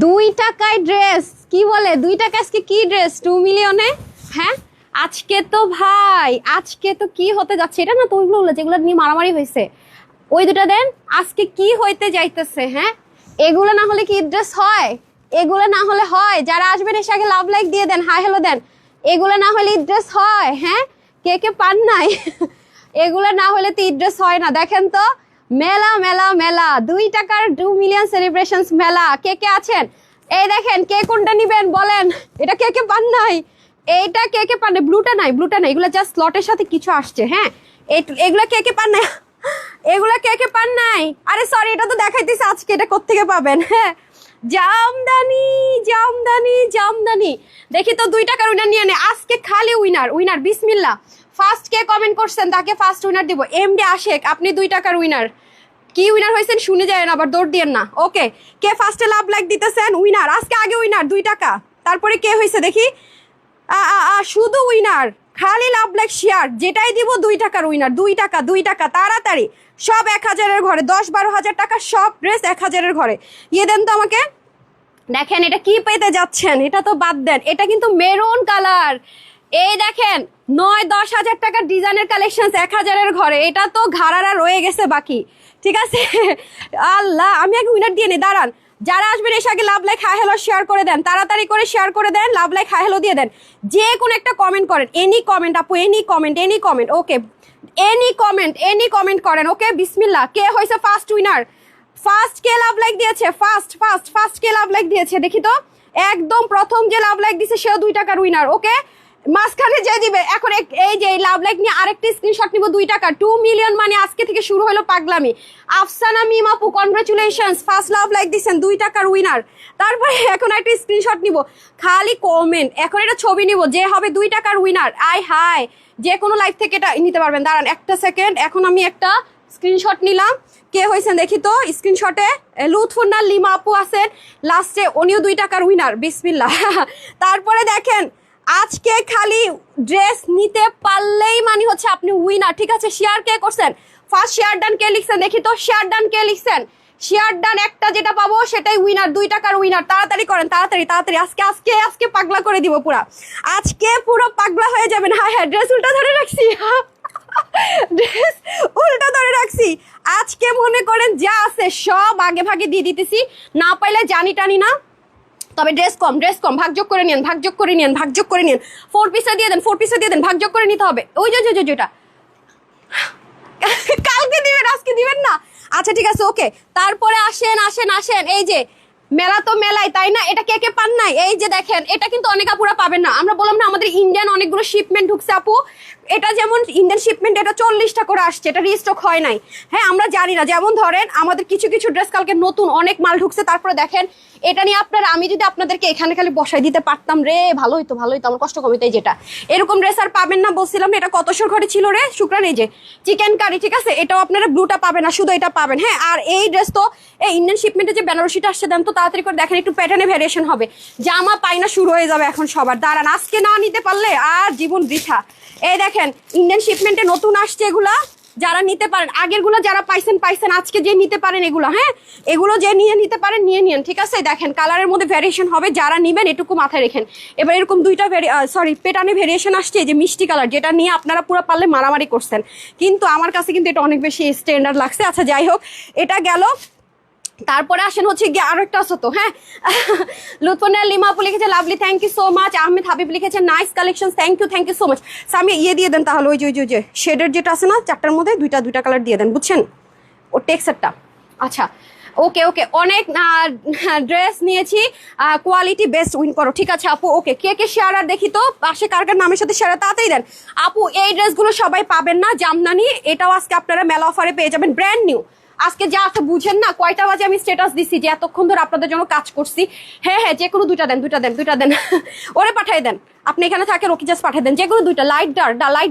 2 টাকায় ড্রেস কি বলে 2 টাকা আজকে কি ড্রেস 2 মিলিয়নে। হ্যাঁ আজকে তো ভাই আজকে তো কি হতে যাচ্ছে এটা না তো ওইগুলো যেগুলো নিয়ে মারামারি হয়েছে ওই দুটা দেন আজকে কি হইতে যাইতেছে। হ্যাঁ এগুলো না হলে কি ড্রেস হয়? এগুলো না হলে হয়? যারা আসবেন এসে আগে লাভ লাইক দিয়ে দেন, হাই হ্যালো দেন। এগুলো না হলে ড্রেস হয়? হ্যাঁ কে কে পান নাই? এগুলো না হলে তো ড্রেস হয় না। দেখেন তো মেলা মেলা মেলা 2 টাকার 2 মিলিয়ন সেলিব্রেশনস মেলা। কে কে আছেন? এই দেখেন কে কোনটা নিবেন বলেন। এটা কে কে পান নাই? এইটা কে কে পান নাই? ব্লুটা নাই, ব্লুটা নাই, এগুলো জাস্ট স্লটের সাথে কিছু আসছে। হ্যাঁ এগুলা কে কে পান নাই? এগুলা কে কে পান নাই? আরে সরি এটা তো দেখাইতেছে আজকে, এটা কোত্থেকে পাবেন? হ্যাঁ জামদানি জামদানি জামদানি। দেখি তো 2 টাকার উইনার নিয়ে নে আজকে। খালি উইনার উইনার বিসমিল্লাহ। ফার্স্ট কে কমেন্ট করছেন তাকে ফার্স্ট উইনার দিব। এমডি আশেক আপনি 2 টাকার উইনার। কি উইনার হয়েছেন শুনে যায় আবার দৌড় দিয়েন না। ওকে কে ফার্স্টে লাভ লাইক দিতেছেন উইনার আজকে। আগে উইনার 2 টাকা, তারপরে কে হয়েছে দেখি। শুধু উইনার খালি লাভ লাইক শেয়ার যেটাই দিব 2 টাকার উইনার। 2 টাকা 2 টাকা তাড়াতাড়ি সব 1000-এর ঘরে 10-12 হাজার টাকা সব ড্রেস 1000-এর ঘরে ইয়ে দেন তো আমাকে। দেখেন এটা কি পেতে যাচ্ছেন এটা তো বাদ দেন, এটা কিন্তু মেরুন কালার। এই দেখেন 9-10 হাজার টাকার ডিজাইনের কালেকশন 1000-এর ঘরে। এটা তো ঘাড়ারা রয়ে গেছে বাকি, ঠিক আছে। আল্লাহ আমি আগে উইনার দিয়ে নি দাঁড়ান। যারা আসবেন এসে আগে love like hi hello share করে দেন, তাড়াতাড়ি করে শেয়ার করে দেন, লাভ লাইক হাই হ্যালো দিয়ে দেন। যে কোনো একটা কমেন্ট করেন, এনি কমেন্ট আপু, এনি কমেন্ট এনি কমেন্ট। ওকে এনি কমেন্ট করেন। ওকে বিসমিল্লাহ। কে হয়েছে ফার্স্ট উইনার? ফার্স্ট কে লাভ লাইক দিয়েছে? ফার্স্ট কে লাভ লাইক দিয়েছে দেখি তো। একদম প্রথম যে লাভ লাইক দিছে সেও 2 টাকার উইনার। ওকে মাঝখানে যে দিবে এখন এই যে লাভ লাইক নিয়ে আরেকটা স্ক্রিনশট নিব 2 টাকা। 2 মিলিয়ন মানে আজকে থেকে শুরু হলো পাগলামি। আফসানা মিম আপু কনগ্রাচুলেশনস ফার্স্ট লাভ লাইক দিছেন 2 টাকার উইনার। তারপরে এখন একটা স্ক্রিনশট নিব খালি কমেন্ট। এখন এটা ছবি নিব যে হবে 2 টাকার উইনার। আই হাই যে কোনো লাইভ থেকে এটা নিতে পারবেন। দাঁড়ান একটা সেকেন্ড, এখন আমি একটা স্ক্রিনশট নিলাম। কে হয়েছেন দেখি তো স্ক্রিনশটে। লুৎফুন্না লিমা আপু আছেন লাস্টে, উনিও 2 টাকার উইনার বিসমিল্লাহ। তারপরে দেখেন আজকে খালি ড্রেস নিতে পারলেই মানে হচ্ছে আপনি উইনার, ঠিক আছে। শেয়ার কে করছেন? ফার্স্ট শেয়ার ডান কে লিখছেন দেখি তো। শেয়ার ডান কে লিখছেন? শেয়ার ডান একটা যেটা পাবো সেটাই উইনার, 2 টাকার উইনার। তাড়াতাড়ি করেন তাড়াতাড়ি তাড়াতাড়ি। আজকে পাগলা করে দিব পুরা। আজকে পুরো পাগলা হয়ে যাবেন। হ্যাঁ ড্রেস উল্টা ধরে রাখছি। ড্রেস উল্টা ধরে রাখছি। আজকে মনে করেন যা আছে সব আগে ভাগে দিয়ে দিতেছি। না পাইলে জানি টানি না, তবে ড্রেস কম ভাগযোগ করে নিন 4 পিসে দিয়ে দেন 4 পিসে দিয়ে দেন, ভাগযোগ করে নিতে হবে। ওই যে যেটা কালকে দিবেন আজকে দিবেন না। আচ্ছা ঠিক আছে ওকে। তারপরে আসেন এই যে মেলা তো মেলাই তাই না। এটা কে কে পান নাই? এই যে দেখেন এটা কিন্তু অনেক আপুরা পাবেন না। আমরা বললাম না আমাদের ইন্ডিয়ান অনেকগুলো শিপমেন্ট ঢুকছে আপু। এটা যেমন ইন্ডিয়ান শিপমেন্ট এটা 40টা করে আসছে, এটা রিস্টক হয় নাই। হ্যাঁ আমরা জানি না, যেমন ধরেন আমাদের কিছু ড্রেস কালকে নতুন অনেক মাল ঢুকছে। তারপরে দেখেন এটা নিয়ে আপনারা, আমি যদি আপনাদেরকে এখানে খালি বসাই দিতে পারতাম রে ভালো হইতো আমার কষ্ট কমিতে। যেটা এরকম ড্রেস আর পাবেন না বলছিলাম না। এটা কত ঘরে ছিল রে শুক্রান, এই যে চিকেন কারি, ঠিক আছে। এটাও আপনারা ব্লুটা পাবেন না, শুধু এটা পাবেন। হ্যাঁ আর এই ড্রেস তো এই ইন্ডিয়ান শিপমেন্টে যে বেনারসিটা আসছে দেন তো তাড়াতাড়ি করে। দেখেন একটু প্যাটার্নে ভ্যারিয়েশন হবে, জামা পাই না শুরু হয়ে যাবে এখন সবার। দাঁড়ান আজকে না নিতে পারলে আর জীবন বৃথা। এই দেখেন ইন্ডিয়ান শিপমেন্টে নতুন আসছে এগুলা, যারা নিতে পারেন আগেরগুলো যারা পাইছেন আজকে যে নিতে পারেন এগুলো। হ্যাঁ এগুলো যে নিতে পারেন নিয়ে নিন, ঠিক আছে। দেখেন কালারের মধ্যে ভ্যারিয়েশন হবে, যারা নিবেন এটুকু মাথায় রেখেন। এবার এরকম 2টা পেটানে ভ্যারিয়েশন আসছে, যে মিষ্টি কালার, যেটা নিয়ে আপনারা পুরো পারলে মারামারি করছেন, কিন্তু আমার কাছে কিন্তু এটা অনেক বেশি স্ট্যান্ডার্ড লাগছে। আচ্ছা যাই হোক এটা গেল। তারপরে আসেন হচ্ছে গিয়ে আরো একটা আছে তো। হ্যাঁ লুৎফুন্না লিমা আপু লিখেছে lovely, thank you so much. Ahmed Habib লিখেছে nice collection, thank you so much. Sami ইয়ে দিয়ে দেন তাহলে, ওই যে শেডের যেটা আছে না 4টার মধ্যে 2টা কালার দিয়ে দেন, বুঝছেন ও টেক্সচারটা। আচ্ছা ওকে অনেক ড্রেস নিয়েছি, কোয়ালিটি বেস্ট উইন করো, ঠিক আছে আপু। ওকে কে শেয়ার আর দেখি তো পাশে কার নামের সাথে শেয়ার তাড়াতাড়ি দেন আপু। এই ড্রেসগুলো সবাই পাবেন না, জামদানি এটাও আজকে আপনারা মেলা অফারে পেয়ে যাবেন, ব্র্যান্ড নিউ। আজকে যা আছে বুঝেন না, কয়টা বাজে আমি স্ট্যাটাস দিছি যে এতক্ষণ ধরে আপনাদের জন্য কাজ করছি। হ্যাঁ যে কোনো 2টা দেন ওরে পাঠিয়ে দেন। আপনি এখানে থাকেন ওকে জাস্ট পাঠিয়ে দেন, যে কোনো 2টা লাইট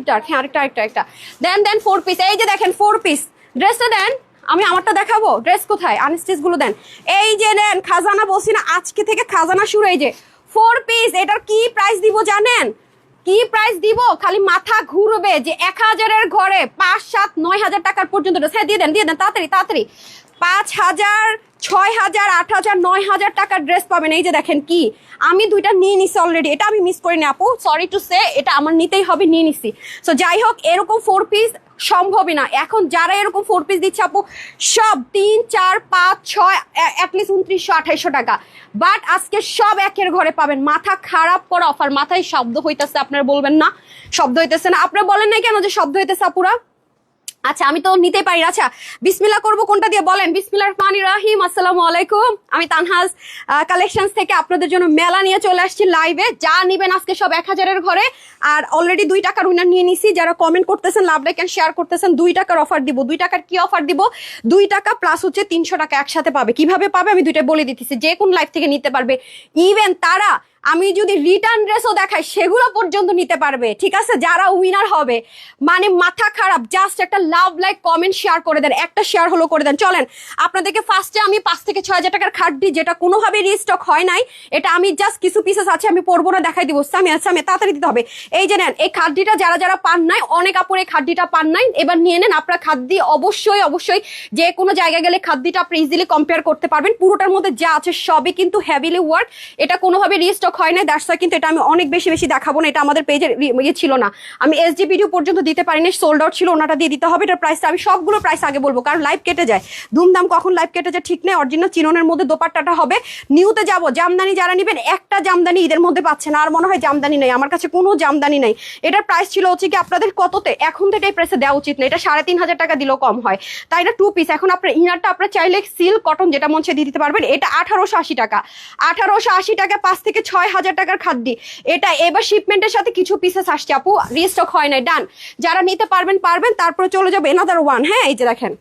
ডার্ক। হ্যাঁ আরেকটা দেন 4 পিস। এই যে দেখেন 4 পিস ড্রেসটা দেন। আমি আমারটা দেখাবো, ড্রেস কোথায়? আনস্টিচ গুলো দেন। এই যে নেন খাজানা, বলছি না আজকে থেকে খাজানা শুরু। এই যে 4 পিস, এটার কি প্রাইস দিব জানেন? কি প্রাইস দিব খালি মাথা ঘুরবে, যে 1000-এর ঘরে 5, 7, 9 হাজার টাকার পর্যন্ত। হ্যাঁ দিয়ে দেন তাড়াতাড়ি 5,000, 6,000, 8,000, 9,000 টাকার ড্রেস পাবেন। এই যে দেখেন কি, আমি দুইটা নিয়ে নিছি অলরেডি, এটা আমি মিস করিনি আপু, সরি টু সে, এটা আমার নিতেই হবে, নিয়ে নিছি। সো যাই হোক, এরকম 4 পিস সম্ভবই না এখন। যারা এরকম 4 পিস দিচ্ছে আপু, সব 3, 4, 5, 6 অ্যাটলিস্ট 2900, 2800 টাকা। বাট আজকে সব একের ঘরে পাবেন। মাথা খারাপ করা অফার। মাথায় শব্দ হইতেছে, আপনারা বলবেন না শব্দ হইতেছে না? আপনারা বলেন না কেন যে শব্দ হইতেছে আপুরা? আচ্ছা, আমি তো নিতেই পারি। আচ্ছা, বিসমিল্লাহ করবো কোনটা দিয়ে বলেন? বিসমিল্লাহ রহমানির রহিম। আসসালামু আলাইকুম। আমি তানহাজ কালেকশনস থেকে আপনাদের জন্য মেলা নিয়ে চলে আসছি লাইভে। যা নিবেন আজকে সব 1000-এর ঘরে। আর অলরেডি 2 টাকার উইনার নিয়ে নিছি। যারা কমেন্ট করতেছেন, লাভ লাইক এন্ড শেয়ার করতেছেন, 2 টাকার অফার দিব। 2 টাকার কি অফার দিব? 2 টাকা প্লাস হচ্ছে 300 টাকা একসাথে পাবে। কিভাবে পাবে আমি দুইটা বলে দিতেছি। যে কোন লাইভ থেকে নিতে পারবে। ইভেন তারা, আমি যদি রিটার্ন ড্রেসও দেখাই সেগুলো পর্যন্ত নিতে পারবে। ঠিক আছে, যারা উইনার হবে। মানে মাথা খারাপ, জাস্ট একটা লাভ লাইক কমেন্ট শেয়ার করে দেন, একটা শেয়ার হলো করে দেন। চলেন আপনাদেরকে ফার্স্টে আমি 5 থেকে 6,000 টাকার খাট দিই, যেটা কোনোভাবে রিস্টক হয় নাই। এটা আমি জাস্ট কিছু পিসেস আছে, আমি পরবো না, দেখাই দিব। সামিয়া তাড়াতাড়ি দিতে হবে। এই যে নেন, এই খাদ্যটা যারা যারা পান নাই, অনেক আপুর এই খাদ্যটা পান নাই, এবার নিয়ে নেন। আপনার খাদ্য অবশ্যই যে কোনো জায়গায় গেলে খাদ্যটা আপনি ইজিলি কম্পেয়ার করতে পারবেন। পুরোটার মধ্যে যা আছে সবই কিন্তু হেভিলি ওয়ার্ক। এটা কোনোভাবে রিস্টক হয় না, দ্যাটস ওয়াই কিন্তু এটা আমি অনেক বেশি দেখাবো না। এটা আমাদের পেজের ইয়ে ছিল না, আমি এসডি ভিডিও পর্যন্ত দিতে পারিনি, সোল্ড আউট ছিল, ওনাটা দিয়ে দিতে হবে। এটার প্রাইসটা আমি সবগুলো প্রাইস আগে বলবো, কারণ লাইভ কেটে যায়। ধুমধাম কখন লাইভ কেটে যায় ঠিক নেই। অরিজিনাল চিননের মধ্যে দোপাট্টাটা হবে। নিউতে যাব, জামদানি যারা নেবেন, একটা জামদানি ঈদের মধ্যে পাচ্ছেন। আর মনে হয় জামদানি নেই, আমার কাছে কোনো জামদানি নেই। এটার প্রাইস ছিল হচ্ছে কি আপনাদের কততে, এখন থেকে এই প্রাইসে দেওয়া উচিত না। এটা 3,500 টাকা দিলেও কম হয়। তাই এটা 2 পিস। এখন আপনার ইনারটা আপনার চাইলে সিল্ক কটন যেটা মন দিয়ে দিতে পারবেন। এটা 1880 টাকা। 1880 টাকা 5 থেকে 6,000 টাকার খাদ্য। এটা এবার শিপমেন্টের সাথে কিছু পিসেস আসছে আপু, রিস্টক হয় না। ডান, যারা নিতে পারবেন। তারপরে চলে যাবে এনাদার ওয়ান। হ্যাঁ, এই যে দেখেন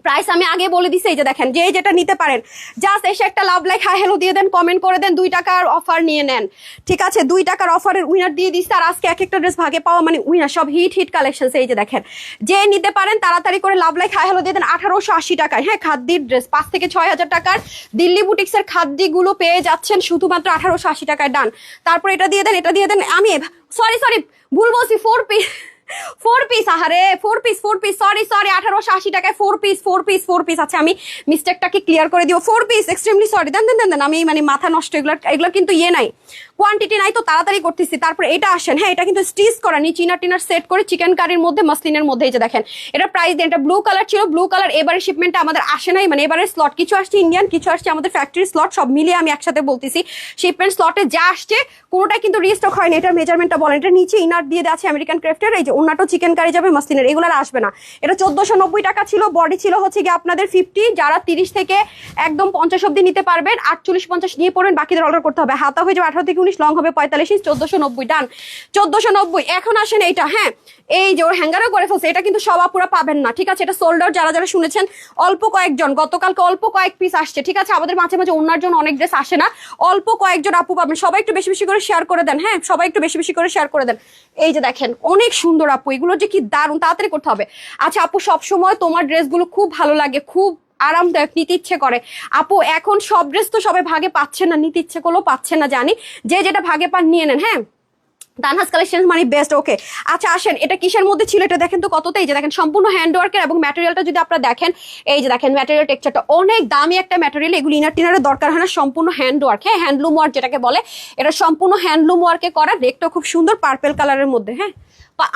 প্রাইস আমি আগে বলে দিছি। এই যে দেখেন, যে যেটা নিতে পারেন জাস্ট এসে একটা লাভ লাইক হাই হ্যালো দিয়ে দেন, কমেন্ট করে দেন, 2 টাকার অফার নিয়ে নেন। ঠিক আছে, 2 টাকার অফারের উইনার দিয়ে দিচ্ছে। আর আজকে এক একটা ড্রেস ভাগে পাওয়া মানে উইনার, সব হিট কালেকশন। এই যে দেখেন, যে নিতে পারেন তাড়াতাড়ি করে লাভ লাইক হাই হ্যালো দিয়ে দেন। 1880 টাকায় হ্যাঁ খাদ্যির ড্রেস, 5 থেকে 6,000 টাকার দিল্লি বুটিক্সের খাদ্যগুলো পেয়ে যাচ্ছেন শুধুমাত্র 1880 টাকায়। ডান, তারপর এটা দিয়ে দেন। আমি সরি ভুল বলছি, 4 পিস 4 পিস। আহারে 4 পিস সরি 1880 টাকায় 4 পিস। আচ্ছা, আমি মিস্টেকটাকে ক্লিয়ার করে দিব। 4 পিস, এক্সট্রিমলি সরি। দেন আমি মানে মাথা নষ্ট, এগুলো কিন্তু ইয়ে নাই, কোয়ান্টিটি নাই, তো তাড়াতাড়ি করতেছি। তারপর এটা আসেন, হ্যাঁ এটা কিন্তু স্টিচ করা, নিচে টিনার সেট করে চিকেন কারির মধ্যে, মাসলিনের মধ্যে। এই যে দেখেন, এটা প্রাইস দেন। এটা ব্লু কালার ছিল, ব্লু কালার এবারে শিপমেন্টটা আমাদের আসে নাই, মানে এবারে স্লট কিছু আসছে ইন্ডিয়ান, কিছু আসছে আমাদের ফ্যাক্টরি স্লট, সব মিলিয়ে আমি একসাথে বলতেছি। শিপমেন্ট স্লটে যা আসছে কোনোটা কিন্তু রিস্টক হয়নি। এটার মেজারমেন্টটা বলেন। এটা নিচে ইনার দিয়ে আছে আমেরিকান ক্রাফটের। এই যে ওনাটাও চিকেন কারি যাবে, মাসলিনের, এগুলো আসবে না। এটা 1490 টাকা ছিল। বডি ছিল হচ্ছে গিয়ে আপনাদের 50। যারা 30 থেকে একদম 50 অব্দি নিতে পারবেন, 48-50 নিয়ে পড়বেন, বাকিদের অর্ডার করতে হবে। হাতা হয়ে যাবে 18 থেকে 19, লং হবে 45, 1490। ডান, 1490। এখন আসেন এইটা, হ্যাঁ এই যে ওর হ্যাঙ্গারও করে ফেলছে, এটা কিন্তু সব আপুরা পাবেন না। ঠিক আছে, এটা সোল্ড আউট। যারা শুনেছেন, অল্প কয়েকজন, গতকালকে অল্প কয়েক পিস আসছে। ঠিক আছে, আমাদের মাঝে ওনার জন্য অনেক ড্রেস আসে না, অল্প কয়েকজন আপু পাবেন। সবাই একটু বেশি করে শেয়ার করে দেন। হ্যাঁ, সবাই একটু বেশি করে শেয়ার করে দেন। এই যে দেখেন, অনেক সুন্দর আপু, এগুলো যে কি দারুণ, তাড়াতাড়ি করতে হবে। আচ্ছা আপু, সবসময় তোমার ড্রেসগুলো খুব ভালো লাগে, খুব আরামদায়ক, নিতে ইচ্ছে করে। আপু এখন সব ড্রেস তো সবাই ভাগে পাচ্ছে না, নিতে ইচ্ছে করলেও পাচ্ছে না, জানি। যে যেটা ভাগে পান নিয়ে নেন। হ্যাঁ, তানহাজ কালেকশন মানে বেস্ট। ওকে, আচ্ছা আসেন, এটা কিসের মধ্যে ছিল এটা দেখেন তো কততে। এই যে দেখেন, সম্পূর্ণ হ্যান্ডওয়ার্কের, এবং ম্যাটেরিয়ালটা যদি আপনারা দেখেন, এই যে দেখেন ম্যাটেরিয়াল টেক্সচারটা অনেক দামি একটা ম্যাটেরিয়াল। এগুলো ইনার টিনারের দরকার হয় না, সম্পূর্ণ হ্যান্ডওয়ার্ক। হ্যাঁ, হ্যান্ডলুম ওয়ার্ক যেটাকে বলে, এটা সম্পূর্ণ হ্যান্ডলুম ওয়ার্কে করা। রেকটা খুব সুন্দর পার্পেল কালারের মধ্যে। হ্যাঁ,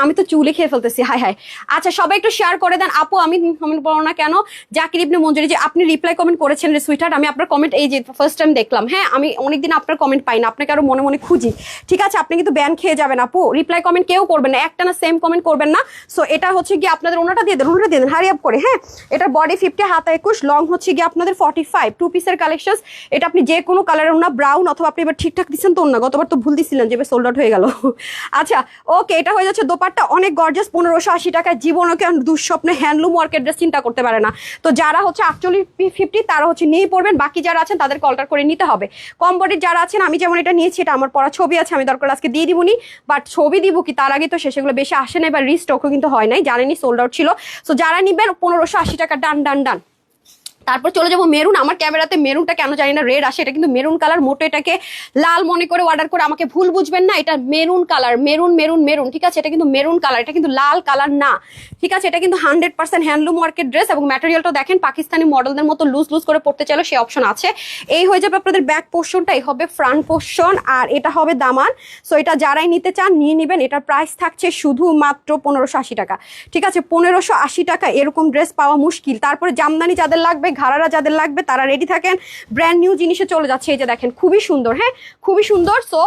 আমি তো চুলে খেয়ে ফেলতেছি, হাই। আচ্ছা, সবাই একটু শেয়ার করে দেন। আপু আমি কমেন্ট পড়ো না কেন? জাকির ইবনে মঞ্জুরি, যে আপনি রিপ্লাই কমেন্ট করেছেন রে সুইটহার্ট, আমি আপনার কমেন্ট এই যে ফার্স্ট টাইম দেখলাম। হ্যাঁ, আমি অনেকদিন আপনার কমেন্ট পাই না, আপনাকে আরো মনে খুঁজি। ঠিক আছে, আপনি কিন্তু ব্যান খেয়ে যাবেন আপু। রিপ্লাই কমেন্ট কেউ করবেন না, একটা না সেম কমেন্ট করবেন না। সো এটা হচ্ছে গিয়ে আপনাদের ওনাটা দিয়ে দেন, হারি আপ করে। হ্যাঁ, এটার বডি 50, হাতা 21, লং হচ্ছে গিয়ে আপনাদের 45। 2 পিসের কালেকশন। এটা আপনি যে কোনো কালারের ওনা, ব্রাউন অথবা আপনি এবার ঠিকঠাক দিচ্ছেন তো না, গতবার তো ভুল দিচ্ছিলেন, যে সোল্ড আউট হয়ে গেল। আচ্ছা ওকে, এটা হয়ে যাচ্ছে দোপাট্টা, অনেক গর্জিয়াস, 1580 টাকায়। জীবনও কেন দুঃস্বপ্নে হ্যান্ডলুম ওয়ার্কের ড্রেস চিন্তা করতে পারে না। তো যারা হচ্ছে 48-50 তারা হচ্ছে নিয়ে পড়বেন, বাকি যারা আছেন তাদেরকে অল্টার করে নিতে হবে। কম বডির যারা আছেন, আমি যেমন এটা নিয়েছি, এটা আমার পড়া ছবি আছে, আমি দরকার আজকে দিয়ে দিবনি, বাট ছবি দিব কি তার আগে তো সেগুলো বেশি আসে নাই, বা রিস্টকও কিন্তু হয় নাই, জানেনি সোল্ড আউট ছিল। সো যারা নিবেন 1580 টাকা। ডান। তারপর চলে যাবো মেরুন। আমার ক্যামেরাতে মেরুনটা কেন জানি না রেড আসে, এটা কিন্তু মেরুন কালার। মোটো এটাকে লাল মনে করে অর্ডার করে আমাকে ভুল বুঝবেন না, এটা maroon colour, maroon maroon maroon, ঠিক আছে? এটা কিন্তু মেরুন কালার, এটা কিন্তু লাল কালার না, ঠিক আছে? এটা কিন্তু 100% হ্যান্ডলুম ওয়ার্কের ড্রেস এবং ম্যাটেরিয়ালটা দেখেন পাকিস্তানি মডেলদের মতো লুজ লুজ করে পড়তে চাইলে সেই অপশন আছে। এই হয়ে যাবে আপনাদের ব্যাক পোর্শনটা, এই হবে ফ্রন্ট পোর্শন, আর এটা হবে দামান। সো এটা যারাই নিতে চান নিয়ে নেবেন। এটার প্রাইস থাকছে শুধুমাত্র 1580 টাকা, ঠিক আছে? 1580 টাকা এরকম ড্রেস পাওয়া মুশকিল। তারপরে জামদানি যাদের লাগবে, ঘাড়ারা যাদের লাগবে, তারা রেডি থাকেন, ব্র্যান্ড নিউ জিনিসে চলে যাচ্ছে। এই যে দেখেন খুবই সুন্দর, হ্যাঁ খুবই সুন্দর। সো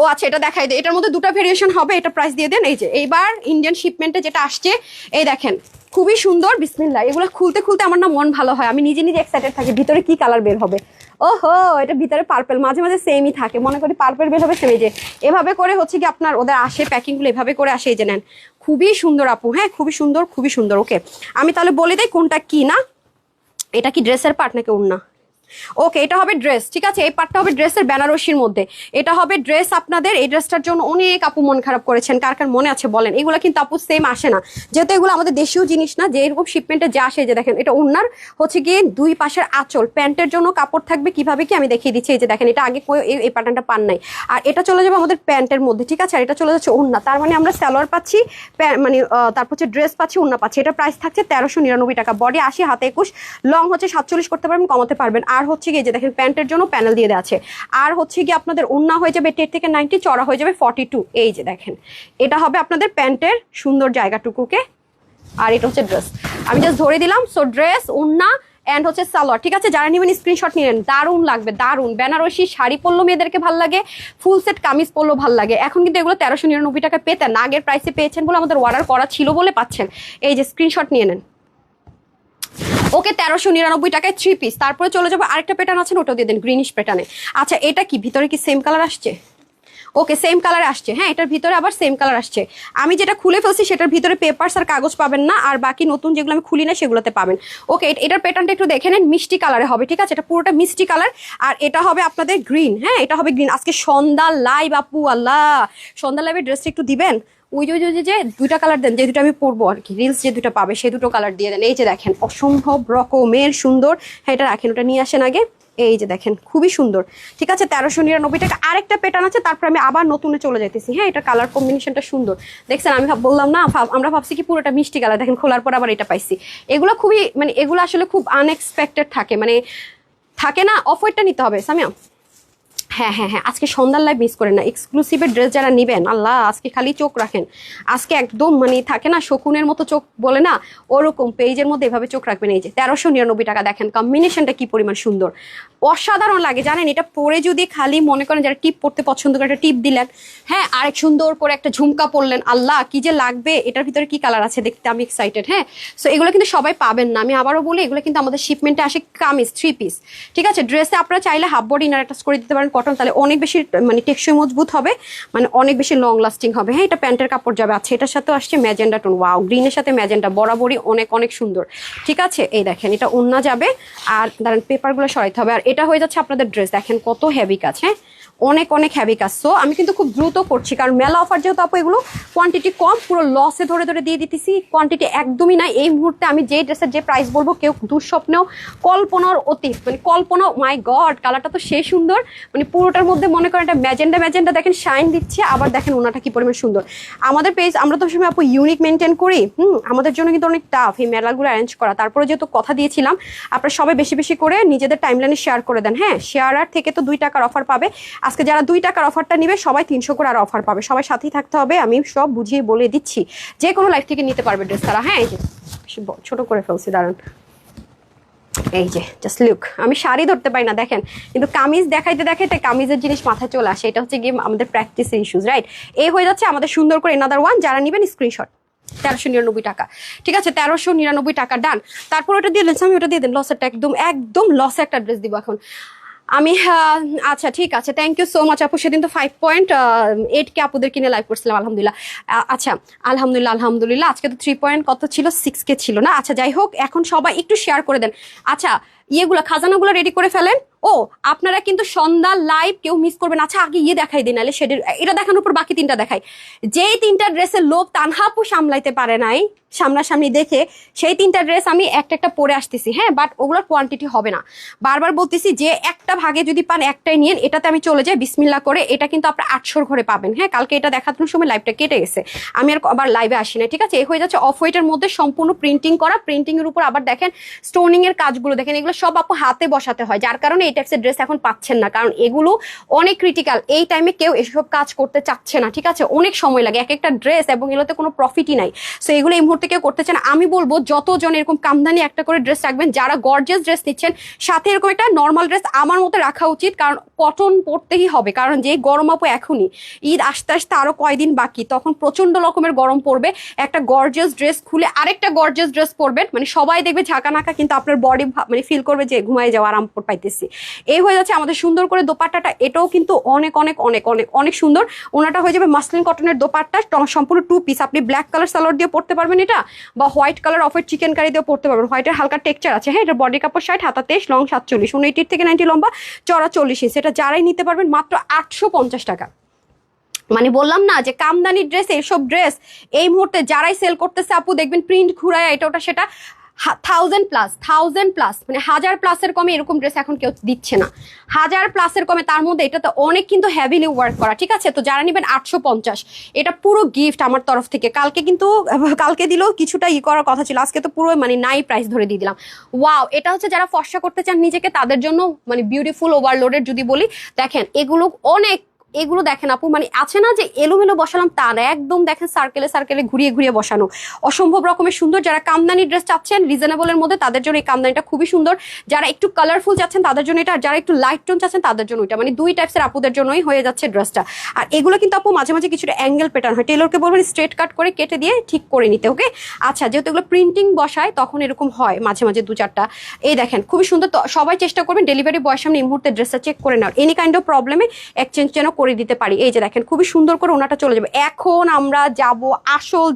ও আচ্ছা, এটা দেখাই দেয়, এটার মধ্যে দুটো ভেরিয়েশন হবে, এটা প্রাইস দিয়ে দেন। এই যে এইবার ইন্ডিয়ান শিপমেন্টে যেটা আসছে, এই দেখেন খুবই সুন্দর। বিসমিল্লাহ, এগুলো খুলতে খুলতে আমার না মন ভালো হয়, আমি নিজে নিজে এক্সাইটেড থাকি ভিতরে কি কালার বের হবে। ওহো, এটা ভিতরে পার্পেল, মাঝে মাঝে সেমই থাকে, মনে করি পার্পেল বের হবে, সেম। এই যে এভাবে করে হচ্ছে কি আপনার ওদের আসে প্যাকিংগুলো, এভাবে করে আসে। এই যে নেন, খুবই সুন্দর আপু, হ্যাঁ খুবই সুন্দর, খুবই সুন্দর। ওকে, আমি তাহলে বলে দিই কোনটা কি না। এটা কি ড্রেসের পার্ট নাকি ওড়না? ওকে, এটা হবে ড্রেস, ঠিক আছে? এই পার্টটা হবে ড্রেসের বেনারসির মধ্যে, এটা হবে ড্রেস আপনাদের। এই ড্রেসটার জন্য অনেক আপু মন খারাপ করেছেন, কার কার মনে আছে বলেন? এগুলো কিন্তু আপু সেম আসে না, যেহেতু এগুলো আমাদের দেশীয় জিনিস না, যে এরকম শিপমেন্টে যা আসে। যে দেখেন এটা ওড়নার হচ্ছে গিয়ে দুই পাশের আঁচল, প্যান্টের জন্য কাপড় থাকবে কিভাবে কি আমি দেখিয়ে দিচ্ছি। এই যে দেখেন, এটা আগে এই প্যাটার্নটা পান নাই, আর এটা চলে যাবে আমাদের প্যান্টের মধ্যে, ঠিক আছে? আর এটা চলে যাচ্ছে ওড়না, তার মানে আমরা সালোয়ার পাচ্ছি, মানে তারপর হচ্ছে ড্রেস পাচ্ছি, ওড়না পাচ্ছি। এটা প্রাইস থাকছে 1399 টাকা। বডি 80, হাতে 21, লং হচ্ছে 47 করতে পারবেন, কমাতে পারবেন। আর হচ্ছে গিয়ে যে দেখেন প্যান্টের জন্য প্যানেল দিয়ে দেওয়া আছে, আর হচ্ছে কি আপনাদের ওড়না হয়ে যাবে 10 থেকে 90, চড়া হয়ে যাবে 42। এই যে দেখেন, এটা হবে আপনাদের প্যান্টের সুন্দর জায়গাটুকুকে, আর এটা হচ্ছে ড্রেস। আমি জাস্ট ধরে দিলাম। সো ড্রেস, ওড়না এন্ড হচ্ছে সালোয়ার, ঠিক আছে? যারা নেবেন স্ক্রিনশট নিলেন, দারুণ লাগবে, দারুণ। বেনারসি শাড়ি পরলো মেয়েদেরকে ভাল লাগে, ফুল সেট কামিজ পরলো ভাল লাগে। এখন কিন্তু এগুলো 1399 টাকা পেতেন না, আগের প্রাইসে পেয়েছেন বলে, আমাদের অর্ডার করা ছিল বলে পাচ্ছেন। এই যে স্ক্রিনশট নিয়ে নেন। ওকে, 1399 টাকায় 3 পিস। তারপরে চলে যাবো আরেকটা প্যাটার্ন আছে, ওটাও দিয়ে দেন, গ্রিনিশ প্যাটার্নে। আচ্ছা, এটা কি ভিতরে কি সেম কালার আসছে? ওকে, সেম কালারে আসছে, হ্যাঁ এটার ভিতরে আবার সেম কালার আসছে। আমি যেটা খুলে ফেলছি সেটার ভিতরে পেপারস আর কাগজ পাবেন না, আর বাকি নতুন যেগুলো আমি খুলি না সেগুলোতে পাবেন। ওকে, এটার প্যাটার্নটা একটু দেখে নেন, মিষ্টি কালারে হবে, ঠিক আছে? এটা পুরোটা মিষ্টি কালার, আর এটা হবে আপনাদের গ্রিন, হ্যাঁ এটা হবে গ্রিন। আজকে সন্ধ্যা লাইভ আপু, আল্লাহ সন্ধ্যা লাইভের ড্রেসটা একটু দিবেন। ওই যে দুইটা কালার দেন, যে দুটো আমি পরবো আর কি, রিলস যে দুটো পাবে সেই দুটো কালার দিয়ে দেন। এই যে দেখেন অসম্ভব রকমের সুন্দর, হ্যাঁ এটা রাখেন, ওটা নিয়ে আসেন আগে। এই যে দেখেন খুবই সুন্দর, ঠিক আছে? 1399 টাকা। আরেকটা প্যাটার্ন আছে, তারপর আমি আবার নতুনে চলে যাইতেছি। হ্যাঁ, এটা কালার কম্বিনেশনটা সুন্দর, দেখছেন? আমি বললাম না, আমরা ভাবছি কি পুরোটা মিষ্টি কালার, দেখেন খোলার পর আবার এটা পাইছি। এগুলো খুবই মানে এগুলো আসলে খুব আনএক্সপেক্টেড থাকে, মানে থাকে না। অফ হোয়াইটটা নিতে হবে সামিয়া। হ্যাঁ হ্যাঁ হ্যাঁ, আজকে সন্ধ্যার লাইভ মিস করেন না। এক্সক্লুসিভের ড্রেস যারা নেবেন, আল্লাহ আজকে খালি চোখ রাখেন। আজকে একদম মানে থাকে না শকুনের মতো চোখ বলে না, ওরকম পেজের মধ্যে এভাবে চোখ রাখবেন। এই যে 1399 টাকা, দেখেন কম্বিনেশনটা কি পরিমাণ সুন্দর, অসাধারণ লাগে জানেন? এটা পরে যদি খালি মনে করেন যারা টিপ পড়তে পছন্দ করে, একটা টিপ দিলেন, হ্যাঁ আরেক সুন্দর করে একটা ঝুমকা পরলেন, আল্লাহ কি যে লাগবে। এটার ভিতরে কি কালার আছে দেখতে আমি এক্সাইটেড। হ্যাঁ, সো এগুলো কিন্তু সবাই পাবেন না, আমি আবারও বলি এগুলো কিন্তু আমাদের শিপমেন্টে আসে কামিজ 3 পিস, ঠিক আছে? ড্রেসে আপনারা চাইলে হাফ বডি ইনার অ্যাটাচ করে দিতে পারেন কটন, তাহলে অনেক বেশি মানে টেকসই মজবুত হবে, মানে অনেক বেশি লং লাস্টিং হবে। হ্যাঁ, এটা প্যান্টের কাপড় যাবে। আচ্ছা, এটার সাথে আসছে ম্যাজেন্ডা টোন, ওয়াও গ্রিনের সাথে ম্যাজেন্ডা, বরাবরই অনেক অনেক সুন্দর, ঠিক আছে? এই দেখেন এটা ওড়না যাবে, আর দাঁড়ান পেপারগুলো সরাইতে হবে। আর এটা হয়ে যাচ্ছে আপনাদের ড্রেস, দেখেন কত হেভি কাজ, হ্যাঁ অনেক অনেক হেভি কাজ। সো আমি কিন্তু খুব দ্রুত করছি, কারণ মেলা অফার যেহেতু আপু, এগুলো কোয়ান্টিটি কম, পুরো লসে ধরে ধরে দিয়ে দিতেছি, কোয়ান্টিটি একদমই নাই। এই মুহূর্তে আমি যে ড্রেসের যে প্রাইস বলবো, কেউ দুঃস্বপ্নেও কল্পনার অতীত, মানে কল্পনা, মাই গড কালারটা তো সেই সুন্দর, মানে পুরোটার মধ্যে মনে করেন একটা ম্যাজেন্ডা ম্যাজেন্ডা দেখেন শাইন দিচ্ছে, আবার দেখেন ওনাটা কি পরিমাণ সুন্দর। আমাদের পেজ আমরা তো সময় আপু ইউনিক মেনটেন করি, আমাদের জন্য কিন্তু অনেক টাফ এই মেলাগুলো অ্যারেঞ্জ করা। তারপরে যেহেতু কথা দিয়েছিলাম, আপনারা সবাই বেশি বেশি করে নিজেদের টাইমলাইনে শেয়ার করে দেন। হ্যাঁ, শেয়ারার থেকে তো 2 টাকার অফার পাবে। আজকে যারা 2 টাকার অফারটা নিবে সবাই 300 করে আর অফার পাবে, সবাই সাথেই থাকতে হবে। আমি সব বুঝিয়ে বলে দিচ্ছি, যে কোনো লাইফ থেকে নিতে পারবে ড্রেস তারা। হ্যাঁ, এই যে ছোট করে ফেলছি, দাঁড়ান। এই যে জাস্ট লুক, আমি শাড়ি ধরতে পারি না দেখেন, কিন্তু কামিজ দেখাইতে দেখাইতে কামিজের জিনিস মাথায় চলে আসে। এটা হচ্ছে গিয়ে আমাদের প্র্যাকটিসের ইস্যুস, রাইট? এই হয়ে যাচ্ছে আমাদের সুন্দর করে এনাদার ওয়ান। যারা নেবেন স্ক্রিনশট, 1399 টাকা, ঠিক আছে? 1399 টাকা ডান। তারপর ওটা দিয়ে দেন, আমি ওটা দিয়ে দেন, লসেরটা একদম একদম লসে একটা ড্রেস দিব এখন আমি। আচ্ছা ঠিক আছে, থ্যাংক ইউ সো মাচ আপু। সেদিন তো 5.8K আপুদের কিনে লাইভ করছিলাম, আলহামদুলিল্লাহ। আচ্ছা আলহামদুলিল্লাহ আলহামদুলিল্লাহ। আজকে তো 3 কত ছিল, 6K ছিল না? আচ্ছা যাই হোক, এখন সবাই একটু শেয়ার করে দেন। আচ্ছা ইয়েগুলো খাজানাগুলো রেডি করে ফেলেন। ও আপনারা কিন্তু সন্ধ্যা লাইভ কেউ মিস করবেন। আচ্ছা আগে ইয়ে দেখাই দিন, নাহলে সেটা এটা দেখানোর পর বাকি 3টা দেখাই। যেই 3টা ড্রেসের লোভ তানহা আপু সামলাইতে পারে নাই, সামনাসামনি দেখে সেই 3টা ড্রেস আমি একটা একটা পরে আসতেছি, হ্যাঁ, বাট ওগুলোর কোয়ান্টিটি হবে না। বারবার বলতেছি যে একটা ভাগে যদি পান একটাই নিয়েন, এটাতে আমি চলে যাই বিসমিল্লাহ করে। এটা কিন্তু আপনার 800 ঘরে পাবেন, হ্যাঁ। কালকে এটা দেখানোর সময় লাইভটা কেটে গেছে, আমি আর আবার লাইভে আসি না, ঠিক আছে। এই হয়ে যাচ্ছে অফ হোয়াইটের মধ্যে সম্পূর্ণ প্রিন্টিং করা, প্রিন্টিং এর উপর আবার দেখেন স্টোনিং এর কাজগুলো দেখেন, এগুলো সব আপু হাতে বসাতে হয়, যার কারণে এই টাইপসের ড্রেস এখন পাচ্ছেন না, কারণ এগুলো অনেক ক্রিটিক্যাল। এই টাইমে কেউ এসব কাজ করতে চাচ্ছে না, ঠিক আছে, অনেক সময় লাগে এক একটা ড্রেস, এবং এগুলোতে কোনো প্রফিটই নাই। সো এগুলো এই মুহূর্তে কেউ করতে চান। আমি বলবো যতজন এরকম কামদানি একটা করে ড্রেস রাখবেন, যারা গর্জিয়াস ড্রেস নিচ্ছেন, সাথে এরকম একটা নর্মাল ড্রেস আমার মতো রাখা উচিত, কারণ কটন পরতেই হবে, কারণ যে গরম আপু এখনই, ঈদ আসতে আসতে আরো কয়দিন বাকি, তখন প্রচন্ড রকমের গরম পড়বে। একটা গর্জিয়াস ড্রেস খুলে আরেকটা গর্জিয়াস ড্রেস পরবেন, মানে সবাই দেখবে ঝাঁকা নাকা, কিন্তু আপনার বডি মানে ফিল করবে যে ঘুমায় যাওয়া আরাম পাইতেছি। এই হয়ে যাচ্ছে আমাদের সুন্দর করে দোপাট্টাটা, এটাও কিন্তু অনেক অনেক অনেক অনেক অনেক সুন্দর। ওনাটা হয়ে যাবে মাসলিন কটনের দোপাট্টা, সম্পূর্ণ 2 পিস। আপনি ব্ল্যাক কালার সালোয়ার দিয়ে পরতে পারবেন এটা, বা white colour off white chicken curry দিয়েও পরতে পারবেন। হোয়াইটের হালকা টেক্সচার আছে, হ্যাঁ। এটা বডি কাপড় 60, হাতা 23, লং 47, 89 থেকে 90 লম্বা, চড়া 40 ইঞ্চ। এটা যারাই নিতে পারবেন মাত্র 850 টাকা। মানে বললাম না যে কামদানি ড্রেস, এইসব ড্রেস এই মুহূর্তে যারাই সেল করতেছে আপু দেখবেন প্রিন্ট ঘুরায় এটা ওটা সেটা 1000+, মানে 1000+-এর কমে এরকম ড্রেস এখন কেউ দিচ্ছে না। 1000+-এর কমে, তার মধ্যে এটা তো অনেক কিন্তু হেভিলি ওয়ার্ক করা, ঠিক আছে। তো যারা নেবেন 850, এটা পুরো গিফট আমার তরফ থেকে। কালকে দিলেও কিছুটা করার কথা ছিল, আজকে তো পুরো মানে নাই প্রাইস ধরে দিয়ে দিলাম। ওয়াও, এটা হচ্ছে যারা ফর্সা করতে চান নিজেকে, তাদের জন্য মানে বিউটিফুল ওভারলোডের যদি বলি, দেখেন এগুলো অনেক, এগুলো দেখেন আপু, মানে আছে না যে এলোমেলো বসালাম তা না, একদম দেখেন সার্কেলে সার্কেলে ঘুরিয়ে ঘুরিয়ে বসানো, অসম্ভব রকমের সুন্দর। যারা কামদানি ড্রেস চাচ্ছেন রিজনেবলের মধ্যে, তাদের জন্য এই কামদানিটা খুবই সুন্দর। যারা একটু কালারফুল চাচ্ছেন তাদের জন্য এটা, আর যারা একটু লাইট টোন চাচ্ছেন তাদের জন্য এটা, মানে 2 টাইপসের আপুদের জন্যই হয়ে যাচ্ছে ড্রেসটা। আর এগুলো কিন্তু আপু মাঝে মাঝে কিছুটা অ্যাঙ্গেল প্যাটার্ন হয়, টেলরকে বলবেন স্ট্রেট কাট করে কেটে দিয়ে ঠিক করে নিতে, ওকে। আচ্ছা, যেহেতু এগুলো প্রিন্টিং বসায় তখন এরকম হয় মাঝে মাঝে 2-4টা। এই দেখেন খুবই সুন্দর। তো সবাই চেষ্টা করবেন ডেলিভারি বয়ের সামনে এই মুহূর্তে ড্রেসটা চেক করে নেওয়ার, এনি কাইন্ড অফ প্রবলেমে এক্সচেঞ্জ যেন করে দিতে পারি। এই যে দেখেন খুবই সুন্দর করে ওনাটা চলে যাবে। এখন আমরা যাব আসল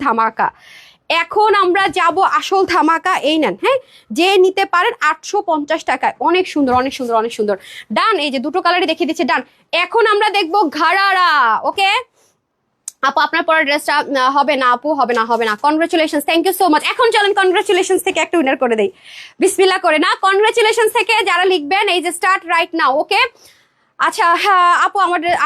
ধামাকা, এই নেন, হ্যাঁ, যে নিতে পারেন 850 টাকায়, অনেক সুন্দর অনেক সুন্দর অনেক সুন্দর। ডান, এই যে দুটো কালারই দেখিয়ে দিচ্ছে, ডান। এখন আমরা দেখবো ঘাড়ারা, ওকে আপু আপনার পরের ড্রেসটা হবে না আপু, হবে না। Congratulation, thank you so much. এখন চলেন কনগ্রাচুলেশন থেকে একটা উইনার করে দেই, বিসমিল্লাহ করে। না, কনগ্রাচুলেশন থেকে যারা লিখবেন এই যে স্টার্ট রাইট নাও, ওকে। আচ্ছা, হ্যাঁ আপু,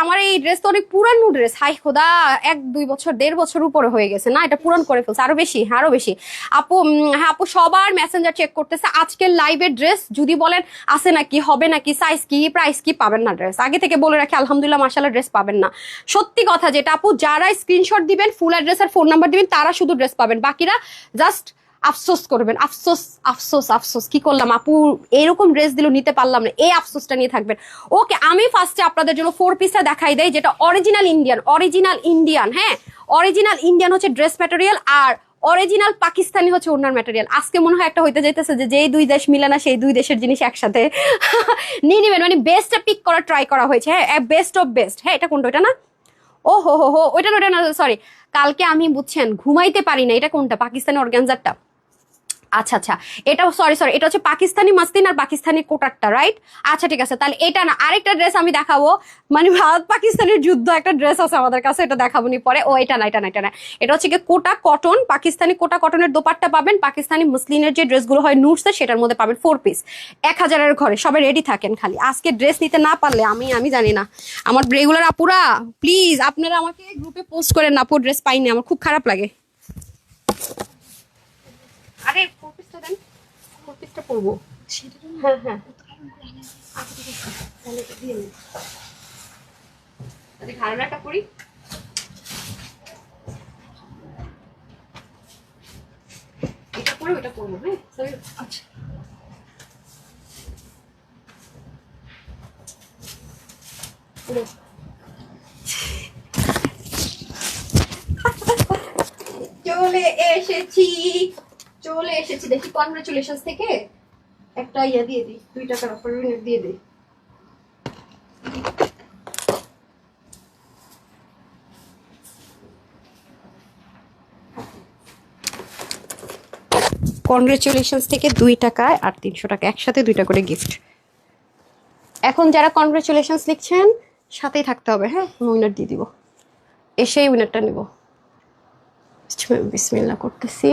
আমার এই ড্রেস তো অনেক পুরানো ড্রেস, হাই খোদা, 1-2 বছর 1.5 বছর উপরে হয়ে গেছে না, এটা পুরান করে ফেলছে, আরো বেশি আপু। হ্যাঁ আপু, সবার মেসেঞ্জার চেক করতেছে আজকের লাইভের ড্রেস, যদি বলেন আছে নাকি, হবে নাকি, সাইজ কি, প্রাইস কি, পাবেন না ড্রেস। আগে থেকে বলে রাখি আলহামদুলিল্লাহ মাশাআল্লাহ ড্রেস পাবেন না। সত্যি কথা যেটা আপু, যারা স্ক্রিনশট দিবেন, ফুল অ্যাড্রেস আর ফোন নাম্বার দিবেন, তারা শুধু ড্রেস পাবেন, বাকিরা জাস্ট আফসোস করবেন। আফসোস কি করলাম আপু, এরকম ড্রেস দিল নিতে পারলাম না, এই আফসোসটা নিয়ে থাকবেন। ওকে, আমি ফার্স্টে আপনাদের জন্য 4 পিসটা দেখাই দেই, যেটা অরিজিনাল ইন্ডিয়ান, হ্যাঁ, অরিজিনাল ইন্ডিয়ান হচ্ছে ড্রেস ম্যাটেরিয়াল, আর অরিজিনাল পাকিস্তানি হচ্ছে ওনার ম্যাটেরিয়াল। আজকে মনে হয় একটা হইতে যাইতেছে যে যেই 2 দেশ মিলে না, সেই 2 দেশের জিনিস একসাথে নিয়ে নেবেন, মানে বেস্টটা পিক করা ট্রাই করা হয়েছে, হ্যাঁ, বেস্ট অফ বেস্ট। হ্যাঁ, এটা কোনটা, ওইটা না, ও হো, ওইটা না, সরি, কালকে আমি বুঝছেন ঘুমাইতে পারি না। এটা কোনটা, পাকিস্তানি অর্গানজারটা? আচ্ছা, এটা সরি, এটা হচ্ছে পাকিস্তানি মাসলিন আর পাকিস্তানি কোটারটা, রাইট? আচ্ছা ঠিক আছে, তাহলে এটা না, আরেকটা ড্রেস আমি দেখাবো, মানে ভারত পাকিস্তানের যুদ্ধ একটা ড্রেস আছে আমাদের কাছে, এটা দেখাবো নি পরে। ও এটা না, এটা হচ্ছে কি কোটা কটন, পাকিস্তানি কোটা কটনের দোপাট্টা পাবেন। পাকিস্তানি মুসলিনের যে ড্রেসগুলো হয় নুটসে, সেটার মধ্যে পাবেন 4 পিস, 1000-এর ঘরে। সবাই রেডি থাকেন, খালি আজকে ড্রেস নিতে না পারলে আমি জানি না। আমার রেগুলার আপুরা প্লিজ আপনারা আমাকে গ্রুপে পোস্ট করেন না, আপু ড্রেস পাইনি, আমার খুব খারাপ লাগে। আরে 4 পিসটা দেন, 4 পিসটা পরবো। হ্যাঁ, আচ্ছা ঠিক আছে, তাহলে এটা দিয়ে নিন, তাহলে ঘাড়াটা করি। এটা পরে ওটা পরবো, হ্যাঁ। আচ্ছা, চলে এসেছি দেখি কনগ্রাচুলেশনস থেকে একটা ইয়া দিয়ে দিই, 2 টাকার অফার দিয়ে দিই। কনগ্রাচুলেশনস থেকে 2 টাকায় আর 300 টাকা একসাথে 2টা করে গিফট। এখন যারা কনগ্রাচুলেশনস লিখছেন সাথেই থাকতে হবে, হ্যাঁ, উইনার দিয়ে দিব, এসেই উইনারটা নেব। বিসমিল্লাহ করতেছি।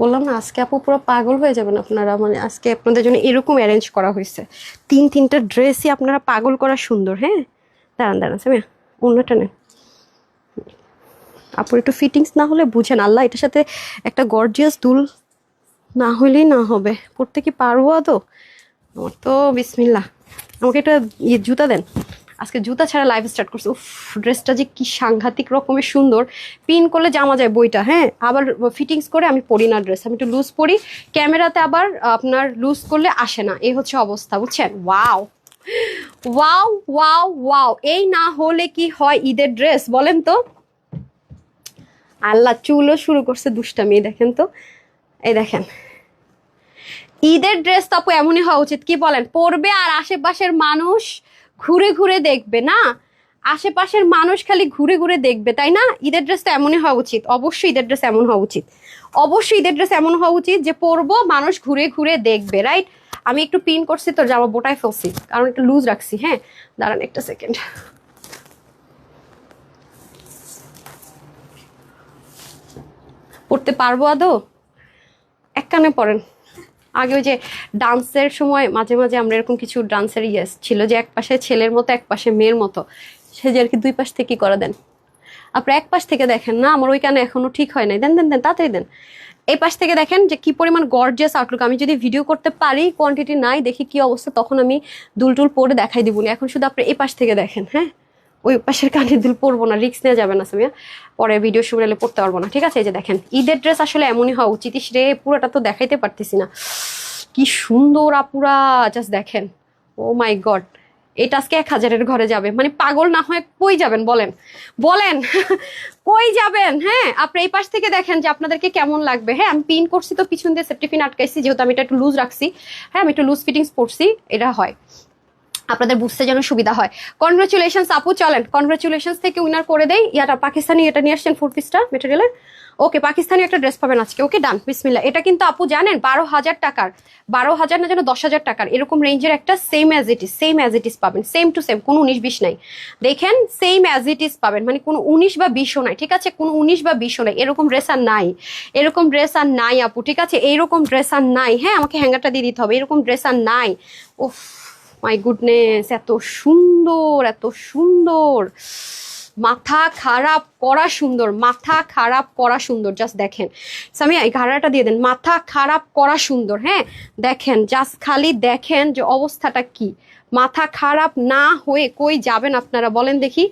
বললাম না আজকে আপু পুরো পাগল হয়ে যাবেন আপনারা, মানে আজকে আপনাদের জন্য এরকম অ্যারেঞ্জ করা হয়েছে, তিনটা ড্রেসই আপনারা পাগল করা সুন্দর। হ্যাঁ দাঁড়ান দাঁড়ান সামিয়া, অন্যটা নেন। আপুর একটু ফিটিংস না হলে বুঝেন আল্লাহ, এটার সাথে একটা গর্জিয়াস দুল না হলেই না হবে। পড়তে কি পারবো আদৌ? আমার তো বিসমিল্লাহ। আমাকে একটা জুতা দেন, আজকে জুতা ছাড়া লাইফ স্টার্ট করছে। উফ, ড্রেসটা যে কি সাংঘাতিক রকমের সুন্দর, পিন করলে জামা যায় বইটা। হ্যাঁ আবার ফিটিংস করে আমি পরি না ড্রেস, আমি একটু লুজ পরি, ক্যামেরাতে আবার আপনার লুজ করলে আসে না, এই হচ্ছে অবস্থা বুঝছেন। ওয়াও ওয়াও ওয়াও ওয়াও, এই না হলে কি হয় ঈদের ড্রেস বলেন তো? আল্লাহ চুলও শুরু করছে দুষ্টামি, দেখেন তো, এই দেখেন ঈদের ড্রেস তো আপু এমনই হওয়া উচিত, কি বলেন? পরবে আর আশেপাশের মানুষ ঘুরে ঘুরে দেখবে না, আশেপাশের মানুষ খালি ঘুরে ঘুরে দেখবে, তাই না? ঈদের ড্রেসটা এমনই হওয়া উচিত, অবশ্যই ঈদের ড্রেস এমন হওয়া উচিত, অবশ্যই ঈদের ড্রেস এমন হওয়া উচিত যে পরবো মানুষ ঘুরে ঘুরে দেখবে, রাইট? আমি একটু পিন করছি তো জামা বোটায় ফেলছি, কারণ একটু লুজ রাখছি। হ্যাঁ দাঁড়ান একটা সেকেন্ড, পড়তে পারবো আদৌ? এক কানে পড়েন। আগে ওই যে ডান্সের সময় মাঝে মাঝে আমরা এরকম কিছু ডান্সের ইয়েস ছিল যে এক পাশে ছেলের মতো এক পাশে মেয়ের মতো, সে যে আর কি দুই পাশ থেকে করে দেন। আপনার এক পাশ থেকে দেখেন না, আমার ওই কানে এখনো ঠিক হয় নাই, দেন দেন দেন তাড়াতাড়ি দেন। এই পাশ থেকে দেখেন যে কি পরিমাণ গর্জিয়াস আউটলুক। আমি যদি ভিডিও করতে পারি, কোয়ান্টিটি নাই, দেখি কি অবস্থা, তখন আমি দুল টুল পরে দেখাই দিব না। এখন শুধু আপনি এই পাশ থেকে দেখেন। হ্যাঁ ওই পাশের কানে দুল পরবো না, রিস্ক নেওয়া যাবে না সামিয়া, পরে ভিডিও শুরু হলে পড়তে পারবো না, ঠিক আছে? এই যে দেখেন ঈদের ড্রেস আসলে এমনই হওয়া উচিত। রে পুরোটা তো দেখাইতে পারতেছি না, কি সুন্দর আপুরা, জাস্ট দেখেন। ও মাই গড, এটা আজকে 1000-এর ঘরে যাবে, মানে পাগল না হয় কই যাবেন বলেন, বলেন কই যাবেন? হ্যাঁ আপনি এই পাশ থেকে দেখেন যে আপনাদেরকে কেমন লাগবে। হ্যাঁ আমি পিন করছি তো, পিছন দিয়ে সেফটি পিন আটকাইছি, যেহেতু আমি এটা একটু লুজ রাখছি। হ্যাঁ আমি একটু লুজ ফিটিংস পরছি, এটা হয় আপনাদের বুঝতে যেন সুবিধা হয়। কনগ্রাচুলেশনস আপু, চলেন কনগ্রাচুলেশনস থেকে উইনার করে দেই। ইয়াটা পাকিস্তানি, এটা নিয়ে আসছেন 4 পিসটা মেটেরিয়ালের। ওকে পাকিস্তানি একটা ড্রেস পাবেন আজকে। ওকে ডান, বিসমিল্লাহ। এটা কিন্তু আপু জানেন 12,000 টাকার, 12,000 না যেন 10,000 টাকার এরকম রেঞ্জের একটা, সেম অ্যাজ ইট ইজ পাবেন, সেম টু সেম, কোনো 19-20 নাই। দেখেন সেম অ্যাজ ইট ইজ পাবেন, মানে কোনো 19 বা 20ও নাই, ঠিক আছে? কোনো 19 বা 20ও নাই, এরকম ড্রেস আর নাই, এরকম ড্রেস আর নাই আপু, ঠিক আছে? এইরকম ড্রেস আর নাই। হ্যাঁ আমাকে হ্যাঙ্গারটা দিয়ে দিতে হবে, এরকম ড্রেস আর নাই। উফ মাই গুডনেস, এত সুন্দর, এত সুন্দর, মাথা খারাপ করা সুন্দর, মাথা খারাপ করা সুন্দর, জাস্ট দেখেন। সামিয়া এই ঘাড়াটা দিয়ে দেন, মাথা খারাপ করা সুন্দর। হ্যাঁ দেখেন, জাস্ট খালি দেখেন যে অবস্থাটা কি। মাথা খারাপ না হয়ে কই যাবেন আপনারা বলেন দেখি?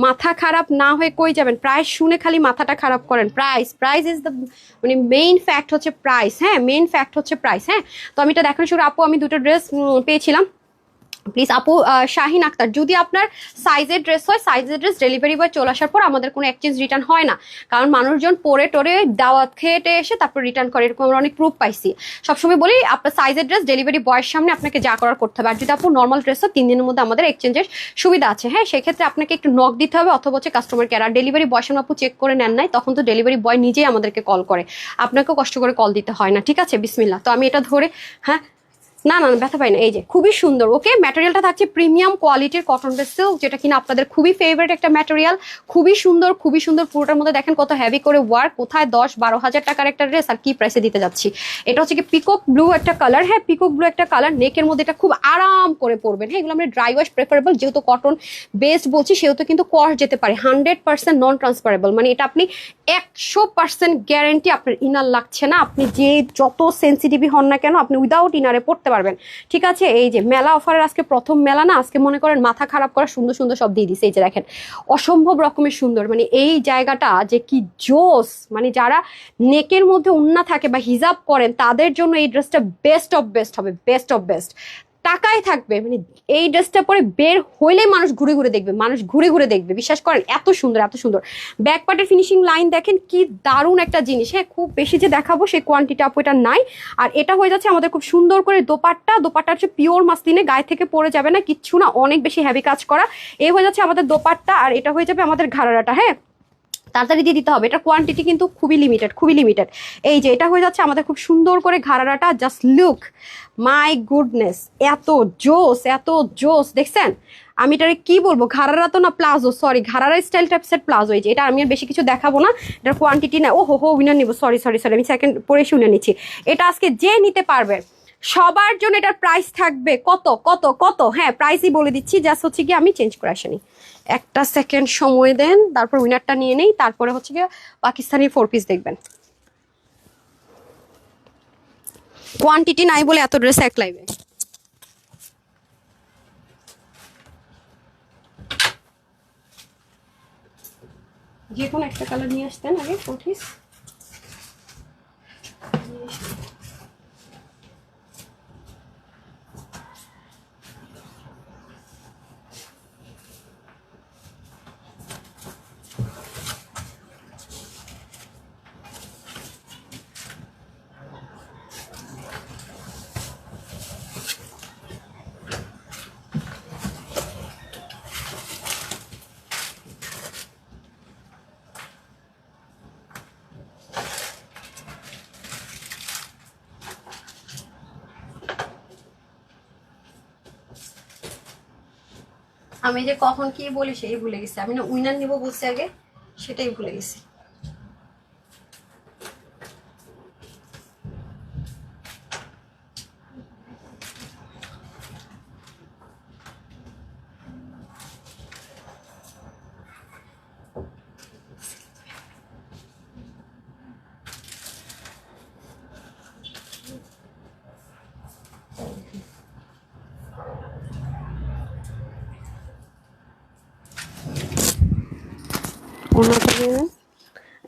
মাথা খারাপ না হয়ে কই যাবেন? প্রাইস শুনে খালি মাথাটা খারাপ করেন। প্রাইস, প্রাইস ইজ দ্য মানে মেইন ফ্যাক্ট হচ্ছে প্রাইস। হ্যাঁ মেইন ফ্যাক্ট হচ্ছে প্রাইস। হ্যাঁ তো আমি এটা দেখানো শুরু। আপু আমি দুটো ড্রেস পেয়েছিলাম, প্লিজ আপু শাহিন আক্তার, যদি আপনার সাইজের ড্রেস হয়, সাইজের ড্রেস ডেলিভারি বয় চলে আসার পর আমাদের কোনো এক্সচেঞ্জ রিটার্ন হয় না, কারণ মানুষজন পরে টোরে দাওয়াত খেয়ে এসে তারপর রিটার্ন করে, এরকম আমরা অনেক প্রুফ পাইছি। সবসময় বলি আপনার সাইজের ড্রেস ডেলিভারি বয়ের সামনে আপনাকে যা করার করতে হবে। আর যদি আপু নর্মাল ড্রেস হয় 3 দিনের মধ্যে আমাদের এক্সচেঞ্জের সুবিধা আছে। হ্যাঁ সেক্ষেত্রে আপনাকে একটু নক দিতে হবে, অথবা হচ্ছে কাস্টমার কেয়ার। আর ডেলিভারি বয়ের সামনে আপু চেক করে নেন নাই, তখন তো ডেলিভারি বয় নিজেই আমাদেরকে কল করে, আপনাকেও কষ্ট করে কল দিতে হয় না, ঠিক আছে? বিসমিল্লাহ। তো আমি এটা ধরে, হ্যাঁ না না ব্যথা পাই না। এই যে খুবই সুন্দর। ওকে ম্যাটেরিয়ালটা থাকছে প্রিমিয়াম কোয়ালিটির কটন সিল্ক, যেটা কিনা আপনাদের খুবই ফেভারিট একটা ম্যাটেরিয়াল, খুবই সুন্দর, খুবই সুন্দর। পুরোটার মধ্যে দেখেন কত হেভি করে ওয়ার্ক, কোথায় 10-12 হাজার টাকার একটা ড্রেস আর কি প্রাইসে দিতে যাচ্ছি। এটা হচ্ছে কি পিকক ব্লু একটা কালার। হ্যাঁ পিকক ব্লু একটা কালার, নেকের মধ্যে এটা খুব আরাম করে পরবেন। হ্যাঁ এগুলো আমরা ড্রাই ওয়াশ প্রেফারেবল, যেহেতু কটন বেস্ট বলছি সেহেতু কিন্তু কস যেতে পারে। 100% নন ট্রান্সফারেবল, মানে এটা আপনি 100% গ্যারেন্টি আপনার ইনার লাগছে না, আপনি যে যত সেন্সিটিভই হন না কেন আপনি উইদাউট ইনারে পড়তে পারবেন, ঠিক আছে? এই যে মেলা অফারের আজকে প্রথম মেলা না, আজকে মনে করেন মাথা খারাপ করা সুন্দর সুন্দর সব দিয়ে দিছে। এই যে দেখেন অসম্ভব রকমের সুন্দর, মানে এই জায়গাটা যে কি জোস, মানে যারা নেকের মধ্যে উন্না থাকে বা হিজাব করেন তাদের জন্য এই ড্রেসটা বেস্ট অফ বেস্ট হবে, বেস্ট অফ বেস্ট। টাকায় থাকবে, মানে এই ড্রেসটা পরে বের হইলে মানুষ ঘুরে ঘুরে দেখবে, মানুষ ঘুরে ঘুরে দেখবে, বিশ্বাস করেন এত সুন্দর, এত সুন্দর। ব্যাক পার্টের ফিনিশিং লাইন দেখেন কি দারুণ একটা জিনিস। হ্যাঁ খুব বেশি যে দেখাবো সেই কোয়ান্টিটি আপু এটা নাই। আর এটা হয়ে যাচ্ছে আমাদের খুব সুন্দর করে দোপাট্টা, দোপাট্টা হচ্ছে পিওর মাসলিনে, গায়ে থেকে পরে যাবে না কিচ্ছু না, অনেক বেশি হেভি কাজ করা। এই হয়ে যাচ্ছে আমাদের দোপাট্টা, আর এটা হয়ে যাবে আমাদের ঘাড়াটা। হ্যাঁ তাড়াতাড়ি দিয়ে দিতে হবে, এটা কোয়ান্টিটি কিন্তু খুবই লিমিটেড, খুবই লিমিটেড। এই যে এটা হয়ে যাচ্ছে আমাদের খুব সুন্দর করে ঘাড়াটা, জাস্ট লুক মাই গুডনেস, এত জোস, এত জোস দেখছেন? আমি এটারে কি বলবো, ঘাড়ারা তো না, প্লাজো, সরি ঘাড়ারা স্টাইল টাইপসের প্লাজো। এই যে এটা আমি আর বেশি কিছু দেখাবো না, এটার কোয়ান্টিটি না। ও হো উইনার নিবো, সরি সরি সরি, আমি সেকেন্ড পরে শুনে নিচ্ছি। এটা আজকে যে নিতে পারবে সবার জন্য এটার প্রাইস থাকবে কত কত কত, হ্যাঁ প্রাইসই বলে দিচ্ছি, জাস্ট হচ্ছে কি আমি চেঞ্জ করে আসিনি, একটা সেকেন্ড সময় দেন, তারপর উইনারটা নিয়ে নেই, তারপরে হচ্ছে কি পাকিস্তানি 4 পিস দেখবেন। কোয়ান্টিটি নাই বলে এত ড্রেস এক লাইভে। যে কোনো একটা কালার নিয়ে আসতেন আগে 4 পিস। আমি যে কখন কি বলি সেই ভুলে গেছি, আমি না উইনার নিব বলছি আগে, সেটাই ভুলে গেছি।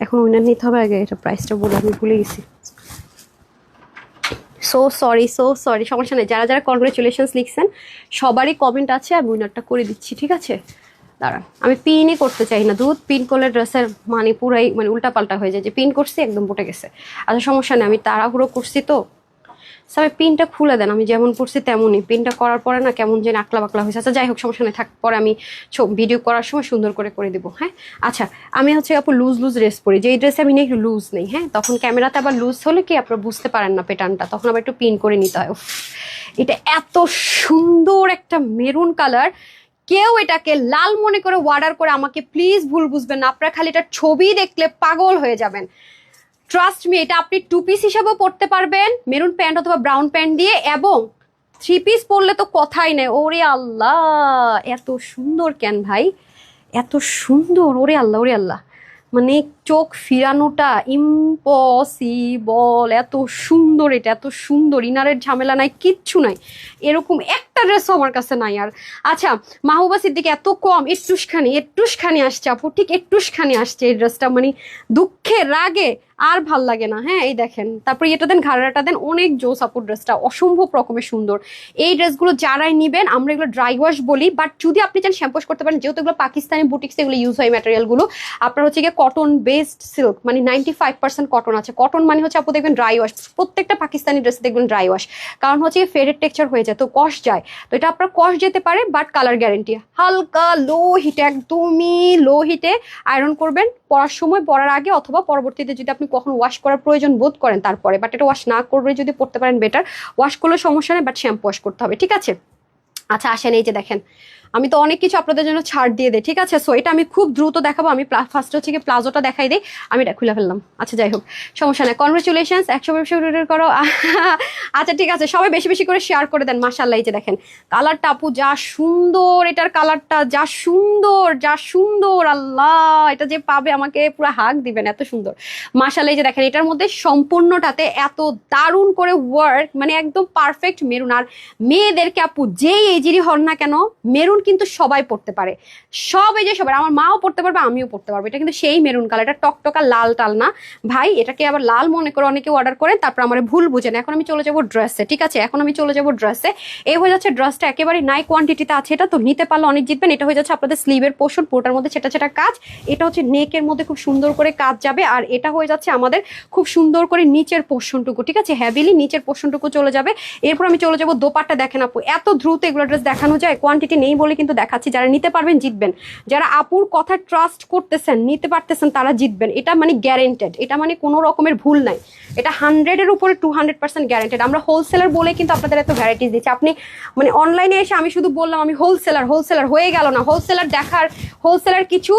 এখন উইনার নিতে হবে আগে, এটা প্রাইসটা বলে আমি ভুলে গেছি। সো সরি সমস্যা নেই, যারা যারা কনগ্রেচুলেশনস লিখছেন সবারই কমেন্ট আছে, আমি উইনারটা করে দিচ্ছি, ঠিক আছে? দাঁড়ান, আমি পিনই করতে চাই না, দুধ পিন করলে ড্রেসের মানে পুরাই মানে উল্টাপাল্টা হয়ে যায়, যে পিন করছি একদম বটে গেছে। আচ্ছা সমস্যা নেই, আমি তাড়াহুড়ো করছি তো, সবাই পিনটা খুলে দেন, আমি যেমন করছি তেমনই, পিনটা করার পরে না কেমন যেন আকলা বাকলা হয়েছে। আচ্ছা যাই হোক সমস্যা নেই, থাক, পরে আমি ভিডিও করার সময় সুন্দর করে দেবো। হ্যাঁ আচ্ছা, আমি হচ্ছে আপু লুজ ড্রেস পরি, যেই ড্রেসে আমি একটু লুজ নেই, হ্যাঁ তখন ক্যামেরাতে আবার লুজ হলে কি আপনারা বুঝতে পারেন না প্যাটার্নটা, তখন আবার একটু পিন করে নিতে হয়। এটা এত সুন্দর একটা মেরুন কালার, কেউ এটাকে লাল মনে করে অর্ডার করে আমাকে প্লিজ ভুল বুঝবেন না, আপনারা খালি এটার ছবি দেখলে পাগল হয়ে যাবেন। ট্রাস্ট মি, এটা আপনি 2 পিস হিসাবেও পরতে পারবেন মেরুন প্যান্ট অথবা ব্রাউন প্যান্ট দিয়ে, এবং 3 পিস পরলে তো কথাই নেই। ওরে আল্লাহ এত সুন্দর কেন ভাই, এত সুন্দর, ওরে আল্লাহ ওরে আল্লাহ, মানে চোখ ফিরানোটা ইম্পসিবল, এত সুন্দর, এটা এত সুন্দর, ইনারের ঝামেলা নাই, কিচ্ছু নাই, এরকম একটা ড্রেসও আমার কাছে নাই। আর আচ্ছা মাহবুবা সিদ্দিকী এত কম, একটুখানি আসছে আপু, ঠিক একটুখানি আসছে এই ড্রেসটা, মানে দুঃখে রাগে আর ভাল লাগে না। হ্যাঁ এই দেখেন, তারপরে এটা দেন, ঘাড়াটা দেন, অনেক জোস আপুর ড্রেসটা, অসম্ভব রকমের সুন্দর। এই ড্রেসগুলো যারাই নিবেন, আমরা এগুলো ড্রাই ওয়াশ বলি, বাট যদি আপনি চান শ্যাম্পু করতে পারেন, যেহেতু এগুলো পাকিস্তানি বুটিক্স এগুলো ইউজ হয় ম্যাটেরিয়ালগুলো, আপনার হচ্ছে গিয়ে কটন বেসড সিল্ক, মানে 95% কটন আছে। কটন মানে হচ্ছে আপু দেখবেন ড্রাই ওয়াশ, প্রত্যেকটা পাকিস্তানি ড্রেসে দেখবেন ড্রাই ওয়াশ, কারণ হচ্ছে ফেডেড টেক্সচার হয়ে যায় তো কষ যায়, তো এটা আপনার কষ যেতে পারে, বাট কালার গ্যারেন্টি। হালকা লো হিটে, একদমই লো হিটে আয়রন করবেন পরার সময়, পরার আগে অথবা পরবর্তীতে যদি আপনি কখন ওয়াশ করার প্রয়োজন বোধ করেন তারপরে, বাট এটা ওয়াশ না করবে যদি পড়তে পারেন বেটার, ওয়াশ করলে সমস্যা নেই, বাট শ্যাম্পু ওয়াশ করতে হবে, ঠিক আছে? আচ্ছা আসেন, এই যে দেখেন, আমি তো অনেক কিছু আপনাদের জন্য ছাড় দিয়ে দেয়, ঠিক আছে? সো এটা আমি খুব দ্রুত দেখাবো, আমি ফার্স্ট হচ্ছে কি প্লাজোটা দেখাই দিই, আমি এটা খুলে ফেললাম। আচ্ছা যাই হোক সমস্যা নেই, কনগ্রেচুলেশনস 100 করো। আচ্ছা ঠিক আছে, সবাই বেশি বেশি করে শেয়ার করে দেন। মাশাআল্লাহ, এই যে দেখেন কালারটা আপু যা সুন্দর, এটার কালারটা যা সুন্দর, যা সুন্দর, আল্লাহ এটা যে পাবে আমাকে পুরো হাগ দিবেন, এত সুন্দর মাশাআল্লাহ। এই যে দেখেন এটার মধ্যে সম্পূর্ণটাতে এত দারুণ করে ওয়ার্ক, মানে একদম পারফেক্ট মেরুন। আর মেয়েদেরকে আপু যেই এজেরই হন না কেন, মেরুন কিন্তু সবাই পড়তে পারে, সব এই যে সবাই, আমার মাও পড়তে পারবে, আমিও পড়তে পারবো। এটা কিন্তু সেই মেরুন কালার, এটা টকটকা লাল টাল না ভাই, এটাকে আবার লাল মনে করে অনেকে অর্ডার করেন, তারপর আমার ভুল বুঝেন। এখন আমি চলে যাবো ড্রেসে, ঠিক আছে? এখন আমি চলে যাবো ড্রেসে। এই হয়ে যাচ্ছে ড্রেসটা, একেবারে নাই কোয়ান্টিটিতে আছে এটা, তো নিতে পারলে অনেক জিতবেন। এটা হয়ে যাচ্ছে আপনাদের স্লিভের পোর্শন, পুরোটার মধ্যে ছেটা ছেটা কাজ, এটা হচ্ছে নেকের মধ্যে খুব সুন্দর করে কাজ যাবে, আর এটা হয়ে যাচ্ছে আমাদের খুব সুন্দর করে নিচের পোর্শনটুকু, ঠিক আছে? হেভিলি নিচের পোর্শনটুকু চলে যাবে। এরপর আমি চলে যাবো দোপাট্টা, দেখেন আপু এত দ্রুত এগুলো ড্রেস দেখানো যায়, কোয়ান্টিটি নেই বলে কিন্তু দেখাচ্ছি। যারা নিতে পারবেন জিতবেন, যারা আপুর কথা ট্রাস্ট করতেছেন নিতে পারতেছেন তারা জিতবেন, এটা মানে গ্যারেন্টেড, এটা মানে কোনো রকমের ভুল নাই, এটা 100-এর উপরে 200% গ্যারেন্টেড। আমরা হোলসেলার বলে কিন্তু আপনাদের এত ভ্যারাইটিস দিচ্ছি। আপনি মানে অনলাইনে এসে আমি শুধু বললাম আমি হোলসেলার হয়ে গেল না। হোলসেলার দেখার, হোলসেলার কিছু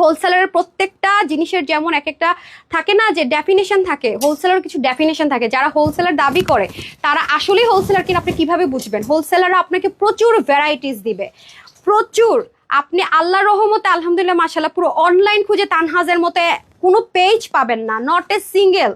হোলসেলারের প্রত্যেকটা জিনিসের যেমন এক একটা থাকে না যে ডেফিনেশন থাকে, হোলসেলার কিছু ডেফিনেশন থাকে। যারা হোলসেলার দাবি করে তারা আসলেই হোলসেলার কিনা আপনি কিভাবে বুঝবেন? হোলসেলাররা আপনাকে প্রচুর ভ্যারাইটিস দিবে, প্রচুর। আপনি আল্লাহর রহমতে আলহামদুলিল্লাহ মাশাআল্লাহ পুরো অনলাইন খুঁজে তানহাজের মতো কোনো পেজ পাবেন না, নট এ সিঙ্গেল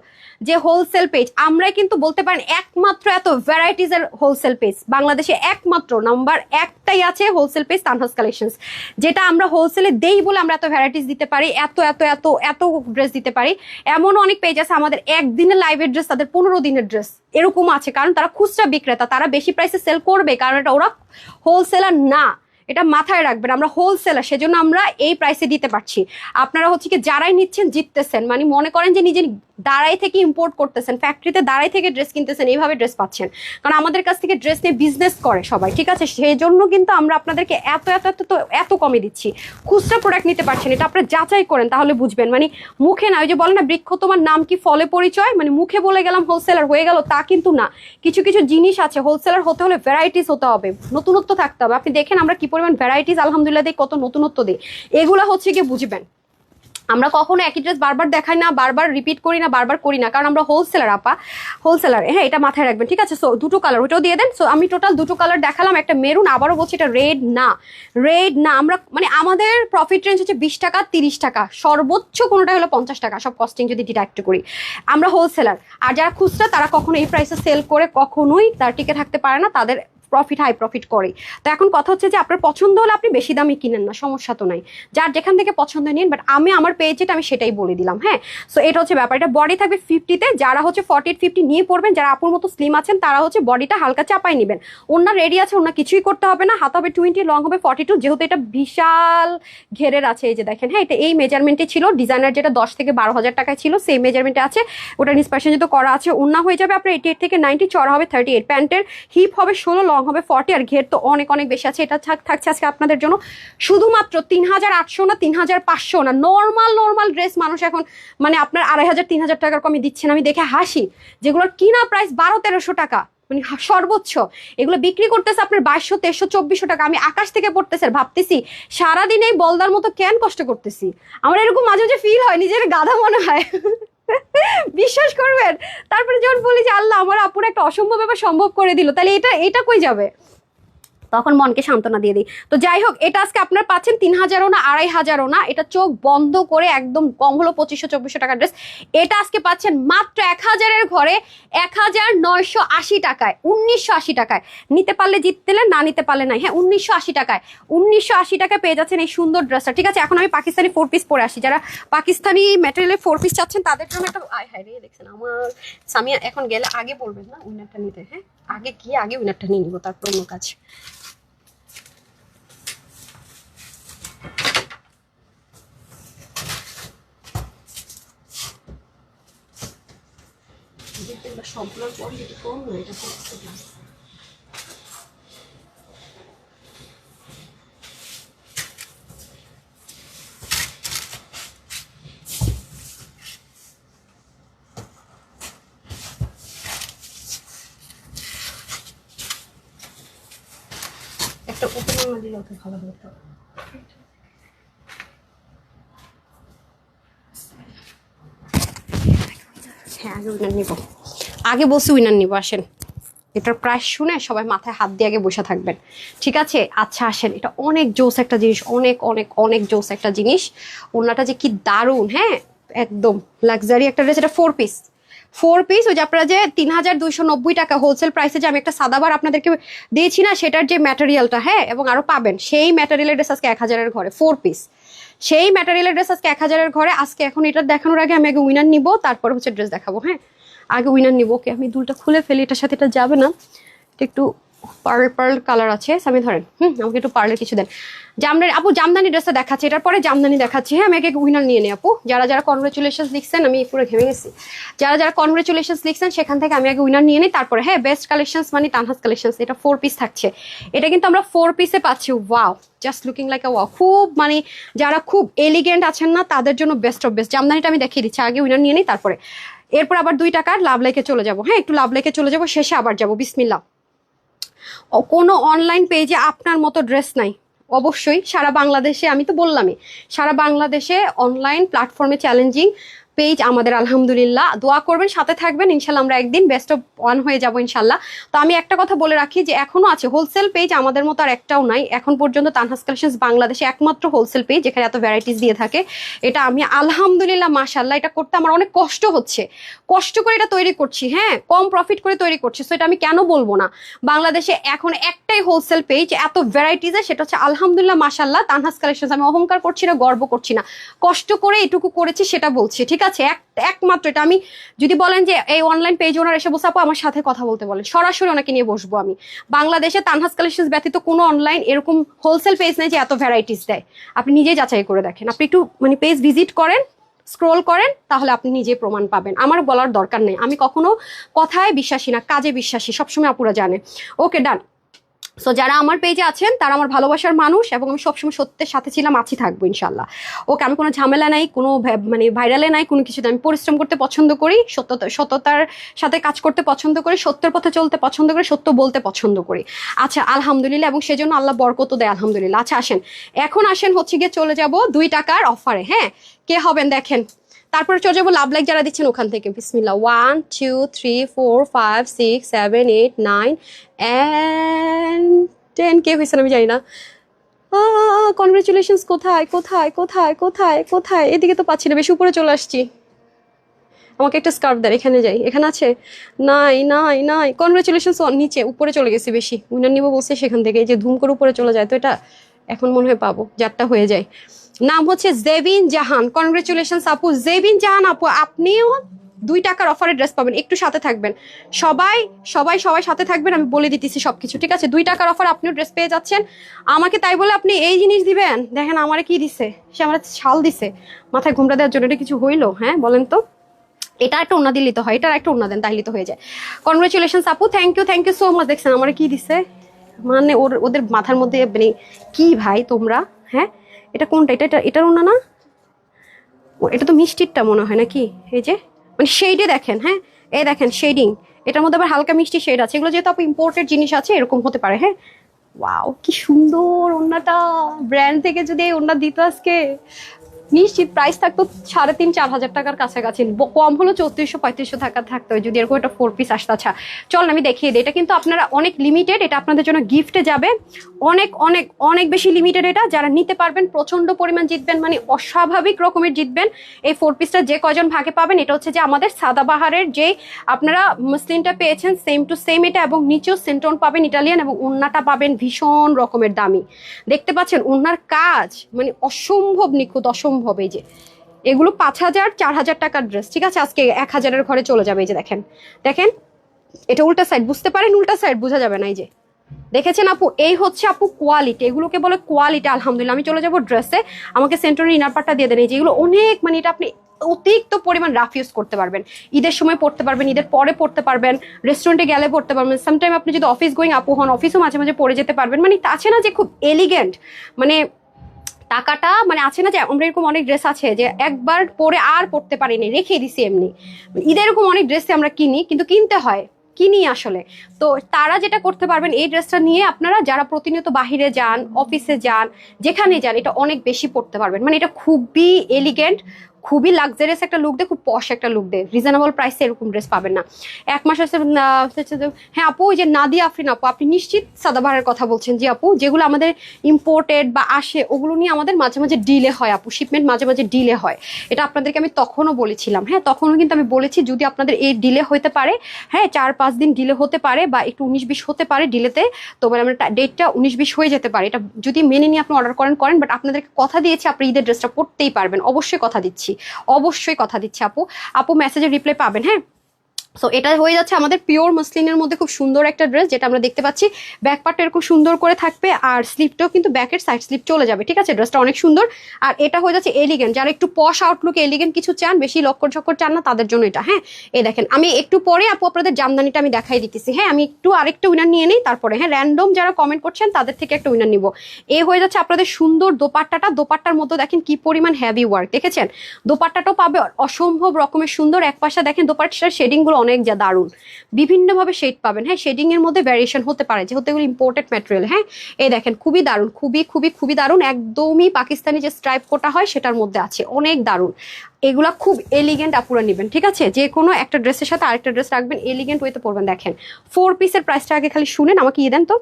যে হোলসেল পেজ। আমরাই কিন্তু বলতে পারেন একমাত্র এত ভ্যারাইটিসের হোলসেল পেজ বাংলাদেশে, একমাত্র নাম্বার একটাই আছে হোলসেল পেজ তানহাজ কালেকশনস, যেটা আমরা হোলসেলে দেই বলে আমরা এত ভ্যারাইটিস দিতে পারি, এত এত এত এত ড্রেস দিতে পারি। এমনও অনেক পেজ আছে আমাদের একদিনের লাইভের ড্রেস তাদের 15 দিনের ড্রেস এরকম আছে, কারণ তারা খুচরা বিক্রেতা, তারা বেশি প্রাইসে সেল করবে, কারণ এটা ওরা হোলসেলার না, এটা মাথায় রাখবেন। আমরা হোলসেলার, সেজন্য আমরা এই প্রাইসে দিতে পারছি। আপনারা হচ্ছে কি যারাই নিচ্ছেন জিততেছেন, মানে মনে করেন যে নিজে দাঁড়াই থেকে ইম্পোর্ট করতেছেন, ফ্যাক্টরিতে দাঁড়াই থেকে ড্রেস কিনতেছেন, এইভাবে ড্রেস পাচ্ছেন, কারণ আমাদের কাছ থেকে ড্রেস নিয়ে বিজনেস করে সবাই, ঠিক আছে? সেই জন্য কিন্তু আমরা আপনাদেরকে এত এত এত এত কমে দিচ্ছি। খুচরা প্রোডাক্ট নিতে পারছেন, এটা আপনারা যাচাই করেন তাহলে বুঝবেন। মানে মুখে না, ওই যে বলে না বৃক্ষ তোমার নাম কি ফলে পরিচয়, মানে মুখে বলে গেলাম হোলসেলার হয়ে গেল তা কিন্তু না। কিছু কিছু জিনিস আছে, হোলসেলার হতে হলে ভ্যারাইটিস হতে হবে, নতুনত্ব থাকতে হবে। আপনি দেখেন আমরা কি পরিমাণ ভ্যারাইটিস আলহামদুলিল্লাহ দিই, কত নতুনত্ব দিই, এগুলা হচ্ছে গিয়ে বুঝবেন। আমরা কখনো একই ড্রেস বারবার দেখাই না, বারবার রিপিট করি না, বারবার করি না, কারণ আমরা হোলসেলার আপা, হোলসেলার। হ্যাঁ, এটা মাথায় রাখবেন, ঠিক আছে? সো দুটো কালার ওইটাও দিয়ে দেন। সো আমি টোটাল দুটো কালার দেখালাম, একটা মেরুন, আবারও বলছি এটা রেড না, রেড না। আমরা মানে আমাদের প্রফিট রেঞ্জ হচ্ছে 20 টাকা 30 টাকা, সর্বোচ্চ কোনোটা হলো 50 টাকা, সব কস্টিং যদি ডিডাক্ট করি। আমরা হোলসেলার, আর যারা খুচরা তারা কখনো এই প্রাইসে সেল করে কখনোই তার টিকে থাকতে পারে না, তাদের হাই প্রফিট করে। তো এখন কথা হচ্ছে যে আপনার পছন্দ হলে আপনি বেশি দামে কিনেন না, সমস্যা তো নাই, যার যেখান থেকে পছন্দ নিন। বাট আমি আমার পেজে আমি সেটাই বলে দিলাম। হ্যাঁ, সো এটা হচ্ছে ব্যাপার। এটা বডি থাকবে 50-তে, যারা হচ্ছে 40-50 নিয়ে পড়বেন, যারা আপুর মতো স্লিম আছেন তারা হচ্ছে বডিটা হালকা চাপাই নেবেন। ওনার রেডি আছে, ওনার কিছুই করতে হবে না। হাত হবে 20, লং হবে 42, যেহেতু এটা বিশাল ঘেরের আছে, এই যে দেখেন। হ্যাঁ, এটা এই মেজারমেন্টে ছিল, ডিজাইনার যেটা 10 থেকে 12,000 টাকায় ছিল সেই মেজারমেন্টে আছে, ওটা ইন্সপিরেশন যেহেতু করা আছে। ওনা হয়ে যাবে আপনার 88 থেকে 90, চড়া হবে 38, প্যান্টের হিপ হবে 16, লং হবে 40, আর ঘের তো অনেক অনেক বেশি আছে। এটা থাকছে আজকে আপনাদের জন্য শুধুমাত্র 3,800 না, 3,500 না। নর্মাল ড্রেস মানুষ এখন মানে আপনার 2,500 3,000 টাকার কমে দিচ্ছেন, আমি দেখে হাসি। যেগুলোর কিনা প্রাইস 1200-1300 টাকা, মানে সর্বোচ্চ, এগুলো বিক্রি করতেছে আপনার 2200, 2300, 2400 টাকা। আমি আকাশ থেকে পড়তেছে ভাবতেছি সারাদিন এই বলদার মতো কেন কষ্ট করতেছি। আমার এরকম মাঝে মাঝে ফিল হয়, নিজের গাধা মনে হয়। বিশ্বাস করবেন, তারপরে যখন বলি যে আল্লাহ আমার আপুর একটা অসম্ভব ব্যাপার সম্ভব করে দিল, তাহলে এটা কই যাবে, তখন মনকে সান্ত্বনা দিয়ে দিই। তো যাই হোক, এটা আজকে আপনার পাচ্ছেন 3,000-ও না, 2,500-ও না, এটা চোখ বন্ধ করে একদম কম হলো 2500-2400 টাকার ড্রেস। এটা আজকে পাচ্ছেন মাত্র 1,000-এর ঘরে 1,980 টাকায়, 1,980 টাকায়। নিতে পারলে জিততেলেন, না নিতে পারলে নাই। হ্যাঁ, 1,980 টাকায়, 1,980 টাকায় পেয়ে যাচ্ছেন এই সুন্দর ড্রেসটা, ঠিক আছে? এখন আমি পাকিস্তানি 4 পিস পরে আসি। যারা পাকিস্তানি ম্যাটেরিয়ালের 4 পিস চাচ্ছেন তাদের জন্য একটা আয় হায় রে, দেখছেন আমার সামিয়া এখন গেলে আগে বলবেন না উইনারটা নিতে। হ্যাঁ, আগে গিয়ে আগে উইনারটা নিয়ে নিবো, তারপর অন্য কাজ। সবগুলোর কোয়ান্টিটি কম না, এটা একটা উপকরণ দিলে ওকে ভালো হতো। হ্যাঁ, আগে উইনার নিব, আগে বসে উইনার নিব। আসেন, এটার প্রাইস শুনে সবাই মাথায় হাত দিয়ে আগে বসে থাকবেন, ঠিক আছে? আচ্ছা আসেন, এটা অনেক জোস একটা জিনিস, অনেক অনেক অনেক জোস একটা জিনিস। ওনাটা যে কি দারুণ, হ্যাঁ একদম লাক্সারি একটা ড্রেস। এটা 4 পিস, 4 পিস। ওই যে আপনারা যে 3,290 টাকা হোলসেল প্রাইসে যে আমি একটা সাদাবার আপনাদেরকে দিয়েছি না, সেটার যে ম্যাটেরিয়ালটা, হ্যাঁ, এবং আরো পাবেন সেই ম্যাটেরিয়ালের ড্রেস আজকে 1,000-এর ঘরে 4 পিস। সেই ম্যাটেরিয়ালের ড্রেস আজকে 1,000-এর ঘরে। আজকে এখন এটা দেখানোর আগে আমি আগে উইনার নিব, তারপর হচ্ছে ড্রেস দেখাবো। হ্যাঁ, আগে উইনার নিব। ওকে, আমি দুলটা খুলে ফেলি, এটার সাথে এটা যাবে না, এটা একটু পার্ল পার্ল কালার আছে, সামি ধরেন, আমাকে একটু পার্লের কিছু দেন। জামদানি আপু, জামদানি ড্রেসটা দেখাচ্ছি, এটার পরে জামদানি দেখাচ্ছি। হ্যাঁ, আমি একে উইনার নিয়ে নিই আপু। যারা যারা কনগ্রেচুলেশনস লিখছেন, আমি পুরো ঘেমে গেছি। যারা যারা কনগ্রেচুলেশনস লিখছেন সেখান থেকে আমি আগে উইনার নিয়ে নিই, তারপরে হ্যাঁ বেস্ট কালেকশনস মানে তানহাস কালেকশনস। এটা 4 পিস থাকছে, এটা কিন্তু আমরা 4 পিসে পাচ্ছি। ওয়াও, জাস্ট লুকিং লাইক আ ওয়াও। খুব মানে যারা খুব এলিগেন্ট আছেন না, তাদের জন্য বেস্ট অফ বেস্ট। জামদানিটা আমি দেখিয়ে দিচ্ছি, আগে উইনার নিয়ে নিই, তারপরে এরপর আবার 2 টাকার লাভ লাইকে চলে যাবো। হ্যাঁ, একটু লাভ লাইকে চলে যাবো, শেষে আবার যাবো। বিসমিল্লাহ। কোনো অনলাইন পেজে আপনার মতো ড্রেস নাই। অবশ্যই সারা বাংলাদেশে, আমি তো বললামই, সারা বাংলাদেশে অনলাইন প্ল্যাটফর্মে চ্যালেঞ্জিং পেজ আমাদের। আলহামদুলিল্লাহ, দোয়া করবেন, সাথে থাকবেন, ইনশাল্লাহ আমরা একদিন বেস্ট অফ ওয়ান হয়ে যাবো ইনশাল্লাহ। তো আমি একটা কথা বলে রাখি যে এখনো আছে হোলসেল পেজ, আমাদের মতো আর একটাও নাই এখন পর্যন্ত। তানহাস কালেকশনস বাংলাদেশে একমাত্র হোলসেল পেজ যেখানে এত ভ্যারাইটিস দিয়ে থাকে। এটা আমি আলহামদুলিল্লাহ মাশাল্লাহ, এটা করতে আমার অনেক কষ্ট হচ্ছে, কষ্ট করে এটা তৈরি করছি। হ্যাঁ, কম প্রফিট করে তৈরি করছি, সো এটা আমি কেন বলবো না। বাংলাদেশে এখন একটাই হোলসেল পেজ এত ভ্যারাইটিসের, সেটা হচ্ছে আলহামদুলিল্লাহ মাশাল্লাহ তানহাস কালেকশনস। আমি অহংকার করছি না, গর্ব করছি না, কষ্ট করে এটুকু করেছি সেটা বলছি, ঠিক আছে। একমাত্র এটা আমি, যদি বলেন যে এই অনলাইন পেজ ওনার এসে বসে আপু আমার সাথে কথা বলতে বলেন, সরাসরি ওনাকে নিয়ে বসবো আমি। বাংলাদেশে তানহাস কালেকশনস ব্যতীত কোনো অনলাইন এরকম হোলসেল পেজ নেই যে এত ভ্যারাইটিস দেয়। আপনি নিজেই যাচাই করে দেখেন, আপনি একটু মানে পেজ ভিজিট করেন, স্ক্রোল করেন, তাহলে আপনি নিজেই প্রমাণ পাবেন। আমার বলার দরকার নেই, আমি কখনো কথায় বিশ্বাসী না, কাজে বিশ্বাসী, সবসময় আপুরা জানে। ওকে, ডান। সো যারা আমার পেজে আছেন তারা আমার ভালোবাসার মানুষ, এবং আমি সবসময় সত্যের সাথে ছিলাম, আছি, থাকবো ইনশাল্লাহ। ওকে, আমি কোনো ঝামেলা নাই, কোনো মানে ভাইরালে নাই, কোনো কিছুতে। আমি পরিশ্রম করতে পছন্দ করি, সততার সাথে কাজ করতে পছন্দ করি, সত্যের পথে চলতে পছন্দ করি, সত্য বলতে পছন্দ করি। আচ্ছা, আলহামদুলিল্লাহ, এবং সেজন্য আল্লাহ বরকত দেয়, আলহামদুলিল্লাহ। আচ্ছা আসেন, এখন আসেন হচ্ছে গিয়ে চলে যাব 2 টাকার অফারে। হ্যাঁ, কে হবেন দেখেন, তারপরে চলে যাবো লাভ লাইক যারা দিচ্ছেন ওখান থেকে। বিসমিল্লাহ। 1 2 3 4 5 6 7 8 9 and 10 কে হয়েছেন আমি জানি না। কনগ্রেচুলেশনস। কোথায় কোথায় কোথায় কোথায় কোথায়? এদিকে তো পাচ্ছি না, বেশি উপরে চলে আসছি। আমাকে একটা স্কার্ফ দেন, এখানে যাই, এখানে আছে? নাই নাই নাই। কনগ্রেচুলেশনস নিচে, উপরে চলে গেছি বেশি। উইনার নিব বলছে সেখান থেকে, এই যে ধুম করে উপরে চলে যায়, তো এটা এখন মনে হয় পাবো, 4টা হয়ে যায়। নাম হচ্ছে জেবিন জাহান। কনগ্রেচুলেশনস আপু, জেবিন জাহান আপু, আপনিও 2 টাকার অফারে ড্রেস পাবেন। একটু সাথে থাকবেন, সবাই সবাই সবাই সাথে থাকবেন, আমি বলে দিতেছি সবকিছু, ঠিক আছে। 2 টাকার অফার, আপনিও ড্রেস পেয়ে যাচ্ছেন। আমাকে তাই বলে আপনি এই জিনিস দিবেন? দেখেন আমারে কি দিছে, সে আমার শাল দিছে মাথায় ঘুমটা দেওয়ার জন্য। এটা কিছু হইলো? হ্যাঁ বলেন তো। এটা একটা ওনা দিলে তো হয়, এটার একটা ওনা দেন, তাইলে তো হয়ে যায়। কনগ্রেচুলেশনস আপু, থ্যাংক ইউ সো মাচ। দেখছেন আমার কি দিছে, মানে ওদের মাথার মধ্যে মানে কি ভাই তোমরা। হ্যাঁ, এটা কোনটা? এটার ওনা না, এটা তো মিষ্টিরটা মনে হয় নাকি। এই যে মানে শেডে দেখেন, হ্যাঁ এই দেখেন শেডিং, এটার মধ্যে আবার হালকা মিষ্টি শেড আছে। এগুলো যেহেতু আপু ইম্পোর্টেড জিনিস আছে, এরকম হতে পারে। হ্যাঁ, ওয়াও কি সুন্দর ওন্নাটা। ব্র্যান্ড থেকে যদি এই ওন্না দিত আজকে, নিশ্চিত প্রাইস থাকতো 3,500-4,000 টাকার কাছাকাছি, কম হলো 3400-3500 টাকা থাকতো যদি এরকম একটা 4 পিস আসতো। আচ্ছা চল আমি দেখিয়ে দিই। এটা কিন্তু আপনারা অনেক লিমিটেড, এটা আপনাদের জন্য গিফটে যাবে, অনেক অনেক অনেক বেশি লিমিটেড। এটা যারা নিতে পারবেন প্রচন্ড পরিমাণ জিতবেন, মানে অস্বাভাবিক রকমের জিতবেন। এই 4 পিসটা যে কয়জন ভাগে পাবেন, এটা হচ্ছে যে আমাদের সাদাবাহারের যে আপনারা মসলিনটা পেয়েছেন সেম টু সেম এটা, এবং নিচেও সেন্টন পাবেন ইটালিয়ান, এবং উন্নাটা পাবেন ভীষণ রকমের দামি। দেখতে পাচ্ছেন উন্নার কাজ মানে অসম্ভব নিখুঁত, অসম্ভব। এই যে এগুলো 5,000-4,000 টাকার ড্রেস, ঠিক আছে, আজকে 1,000-এর ঘরে চলে যাবে। এই যে দেখেন দেখেন, এটা উল্টা সাইড, বুঝতে পারেন উল্টা সাইড, বোঝা যাবে না। এই যে দেখেছেন আপু, এই হচ্ছে আপু কোয়ালিটি, এগুলোকে বলে কোয়ালিটি। আলহামদুলিল্লাহ, আমি চলে যাবো ড্রেসে। আমাকে সেন্টনের ইনার পার্টটা দিয়ে দেন। এই যে এগুলো অনেক, মানে এটা আপনি অতিরিক্ত পরিমাণ রাফ ইউজ করতে পারবেন, ঈদের সময় পড়তে পারবেন, ঈদের পরে পড়তে পারবেন, রেস্টুরেন্টে গেলে পড়তে পারবেন, সামটাইম আপনি যদি অফিস গোয়িং আপু হন, অফিসও মাঝে মাঝে পড়ে যেতে পারবেন। মানে আছে না যে খুব এলিগেন্ট, মানে টাকাটা, মানে আছে না যে আমরা এরকম অনেক ড্রেস আছে যে একবার পরে আর পড়তে পারিনি, রেখে দিছি এমনি। ঈদের এরকম অনেক ড্রেসে আমরা কিনি, কিন্তু কিনতে হয়, কিনি আসলে। তো তারা যেটা করতে পারবেন, এই ড্রেসটা নিয়ে আপনারা যারা প্রতিনিয়ত বাহিরে যান, অফিসে যান, যেখানে যান, এটা অনেক বেশি পড়তে পারবেন। মানে এটা খুবই এলিগেন্ট, খুবই লাক্সারিয়াস একটা লুক দেয়, খুব পশ একটা লুক দেয়। রিজনেবল প্রাইসে এরকম ড্রেস পাবেন না। 1 মাস আছে। হ্যাঁ আপু, ওই যে নাদিয়া আফরিন আপু, আপনি নিশ্চিত সাদাবাহারের কথা বলছেন? জি আপু, যেগুলো আমাদের ইম্পোর্টেড বা আসে ওগুলো নিয়ে আমাদের মাঝে মাঝে ডিলে হয় আপু, শিপমেন্ট মাঝে মাঝে ডিলে হয়। এটা আপনাদেরকে আমি তখনও বলেছিলাম। হ্যাঁ, তখনও কিন্তু আমি বলেছি যদি আপনাদের এই ডিলে হতে পারে, হ্যাঁ 4-5 দিন ডিলে হতে পারে, বা একটু 19-20 হতে পারে ডিলেতে, তো মানে আমরা ডেটটা 19-20 হয়ে যেতে পারে। এটা যদি মেনে নিয়ে আপনি অর্ডার করেন, বাট আপনাদেরকে কথা দিয়েছি আপনি ঈদের ড্রেসটা পরতেই পারবেন, অবশ্যই কথা দিচ্ছি, অবশ্যই কথা দিচ্ছি আপু। আপু মেসেজের রিপ্লাই পাবেন। হ্যাঁ, সো এটা হয়ে যাচ্ছে আমাদের পিওর মসলিনের মধ্যে খুব সুন্দর একটা ড্রেস, যেটা আমরা দেখতে পাচ্ছি ব্যাক পার্টটা এরকম সুন্দর করে থাকবে, আর স্লিপটাও কিন্তু ব্যাকের সাইড স্লিপ চলে যাবে, ঠিক আছে। ড্রেসটা অনেক সুন্দর। আর এটা হয়ে যাচ্ছে এলিগেন্ট, যারা একটু পশ আউটলুক এলিগেন্ট কিছু চান, বেশি লক্কর ঝক্কর চান না, তাদের জন্য এটা। হ্যাঁ, এই দেখেন, আমি একটু পরে আপু আপনাদের জামদানিটা আমি দেখাই দিতেছি। হ্যাঁ, আমি একটু আরেকটা উইনার নিয়ে নিই তারপরে। হ্যাঁ, র্যান্ডম যারা কমেন্ট করছেন তাদের থেকে একটা উইনার নিব। এই হয়ে যাচ্ছে আপনাদের সুন্দর দোপাট্টাটা। দোপাট্টার মধ্যে দেখেন কি পরিমাণ হেভি ওয়ার্ক, দেখেছেন। দোপাট্টাটাও পাবে অসম্ভব রকমের সুন্দর। এক পাশে দেখেন দোপাট্টার শেডিং গুলো অনেক যা দারুণ, বিভিন্নভাবে শেড পাবেন। হ্যাঁ, শেডিং এর মধ্যে ভ্যারিয়েশন হতে পারে, যেহেতু এগুলো ইম্পোর্টেড ম্যাটেরিয়াল। হ্যাঁ, এই দেখেন খুবই দারুণ, খুবই খুবই খুবই দারুণ। একদমই পাকিস্তানি যে স্ট্রাইপ কোটা হয় সেটার মধ্যে আছে, অনেক দারুণ। এগুলা খুব এলিগেন্ট আপুরা নেবেন, ঠিক আছে। যে কোনো একটা ড্রেসের সাথে আরেকটা ড্রেস রাখবেন, এলিগেন্ট ওয়েতে পরবেন। দেখেন 4 পিসের প্রাইসটা আগে খালি শুনেন, আমাকে ইয়ে দেন তো।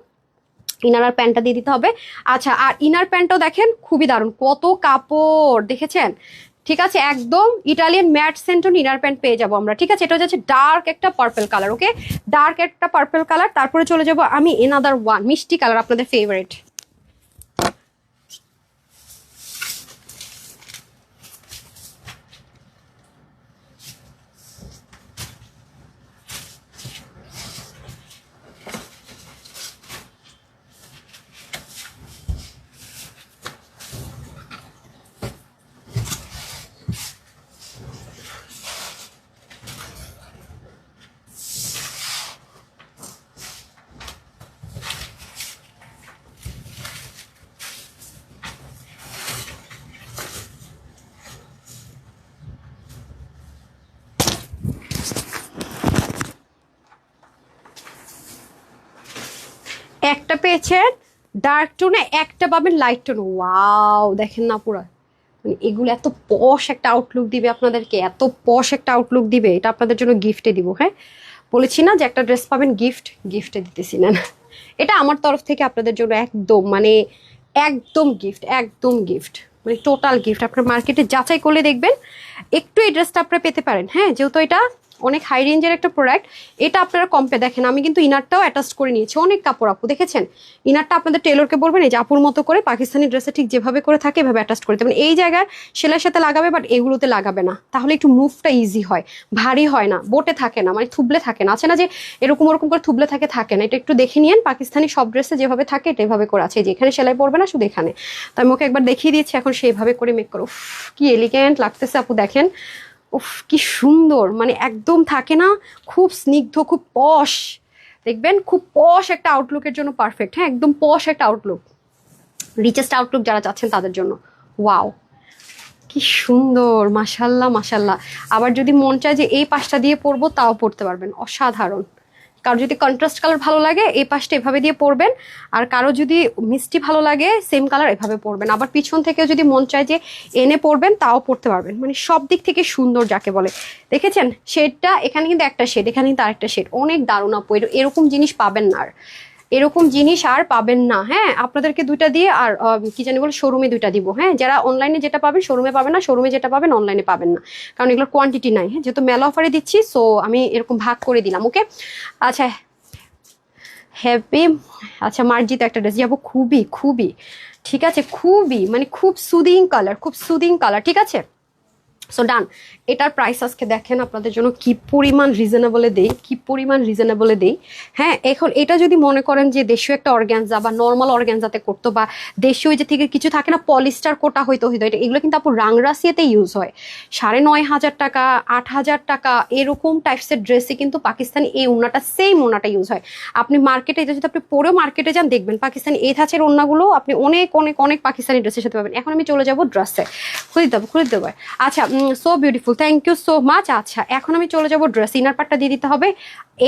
ইনার আর প্যান্টটা দিয়ে দিতে হবে। আচ্ছা, আর ইনার প্যান্টটাও দেখেন খুবই দারুণ, কত কাপড় দেখেছেন, ঠিক আছে। একদম ইটালিয়ান ম্যাট সেন্টন ইনার প্যান্ট পেয়ে যাবো আমরা, ঠিক আছে। এটা হচ্ছে ডার্ক একটা পার্পল কালার, ওকে, ডার্ক একটা পার্পল কালার। তারপরে চলে যাবো আমি এনাদার ওয়ান মিষ্টি কালার, আপনাদের ফেভারিট। একটা পেয়েছেন ডার্ক টোনে, একটা পাবেন লাইট টোন। ওয়াও, দেখেন না পুরো, মানে এগুলো এত পশ একটা আউটলুক দিবে আপনাদেরকে, এত পশ একটা আউটলুক দিবে। এটা আপনাদের জন্য গিফটে দিব। হ্যাঁ, বলেছি না যে একটা ড্রেস পাবেন গিফট, গিফটে দিতেছি না। এটা আমার তরফ থেকে আপনাদের জন্য একদম মানে একদম গিফট, একদম গিফট, মানে টোটাল গিফট। আপনার মার্কেটে যাচাই করলে দেখবেন একটু এই ড্রেসটা আপনারা পেতে পারেন। হ্যাঁ, যেহেতু এটা অনেক হাই রেঞ্জের একটা প্রোডাক্ট, এটা আপনারা কম্পে দেখেন। আমি কিন্তু ইনারটাও অ্যাটাচ করে নিয়েছি, অনেক কাপড় আপু দেখেছেন। ইনারটা আপনাদের টেলরকে বলবেন এই যে আপুর মতো করে পাকিস্তানি ড্রেসে ঠিক যেভাবে করে থাকে এভাবে অ্যাটাচ করে দেবেন। এই জায়গায় সেলাইয়ের সাথে লাগাবে, বাট এগুলোতে লাগাবে না, তাহলে একটু মুভটা ইজি হয়, ভারী হয় না, বোটে থাকে না, মানে থুবলে থাকে না। আছে না যে এরকম ওরকম করে থুবলে থাকে না, এটা একটু দেখে নিয়েন। পাকিস্তানি সব ড্রেসে যেভাবে থাকে এটা এভাবে করে আছে, যে এখানে সেলাই পড়বে না, শুধু এখানে। তো আমি ওকে একবার দেখিয়ে দিয়েছি, এখন সেইভাবে করে মেক করো। কি এলিগেন্ট লাগতেছে আপু, দেখেন। উফ, কি সুন্দর, মানে একদম থাকে না, খুব স্নিগ্ধ, খুব পশ। দেখবেন খুব পশ একটা আউটলুকের জন্য পারফেক্ট। হ্যাঁ, একদম পশ একটা আউটলুক, রিচেস্ট আউটলুক যারা চাচ্ছেন তাদের জন্য। ওয়াও, কি সুন্দর, মাশাল্লাহ মাশাল্লাহ। আবার যদি মন চায় যে এই পাশটা দিয়ে পরবো, তাও পরতে পারবেন, অসাধারণ। কারো যদি কন্ট্রাস্ট কালার ভালো লাগে এই পাশটা এভাবে দিয়ে পরবেন, আর কারো যদি মিষ্টি ভালো লাগে সেম কালার এভাবে পরবেন। আবার পিছন থেকে যদি মন চায় যে এনে পরবেন, তাও পরতে পারবেন, মানে সব দিক থেকে সুন্দর যাকে বলে। দেখেছেন শেডটা, এখানে কিন্তু একটা শেড, এখানে কিন্তু আরেকটা শেড, অনেক দারুণ আপু। এরকম জিনিস পাবেন না আর, এরকম জিনিস আর পাবেন না। হ্যাঁ, আপনাদেরকে দুইটা দিয়ে আর কি জানি বলে শোরুমে দুইটা দিব। হ্যাঁ, যারা অনলাইনে যেটা পাবেন শোরুমে পাবেন না, শোরুমে যেটা পাবেন অনলাইনে পাবেন না, কারণ এগুলোর কোয়ান্টিটি নাই। হ্যাঁ, যেহেতু মেলা অফারে দিচ্ছি, সো আমি এরকম ভাগ করে দিলাম। ওকে, আচ্ছা হ্যাপি। আচ্ছা, মার্জিত একটা ড্রেস যাবো, খুবই খুবই ঠিক আছে, খুবই মানে খুব সুদিং কালার, খুব সুদিং কালার, ঠিক আছে। সো ডান। এটার প্রাইস আজকে দেখেন আপনাদের জন্য কি পরিমাণ রিজনেবলে দেই, কি পরিমাণ রিজনেবলে দেই। হ্যাঁ, এখন এটা যদি মনে করেন যে দেশীয় একটা অর্গ্যানজা বা নর্মাল অর্গ্যানজাতে করতো, বা দেশীয় যে থেকে কিছু থাকে না পলিস্টার কোটা হইতো এটা, এগুলো কিন্তু আপু রাংরাসিয়াতে ইউজ হয়। 9,500 টাকা, 8,000 টাকা এরকম টাইপসের ড্রেসে কিন্তু পাকিস্তানি এই ওড়নাটা, সেম ওড়নাটা ইউজ হয়। আপনি মার্কেটে এটা যদি আপনি পরেও মার্কেটে যান, দেখবেন পাকিস্তানি এই ধাঁচের ওড়নাগুলো আপনি অনেক অনেক অনেক পাকিস্তানি ড্রেসের সাথে পাবেন। এখন আমি চলে যাবো ড্রেসে, খুলে দেবো। আচ্ছা, so beautiful, thank you so much. আচ্ছা, এখন আমি চলে যাব ড্রেস, ইনার পার্টটা দিয়ে দিতে হবে।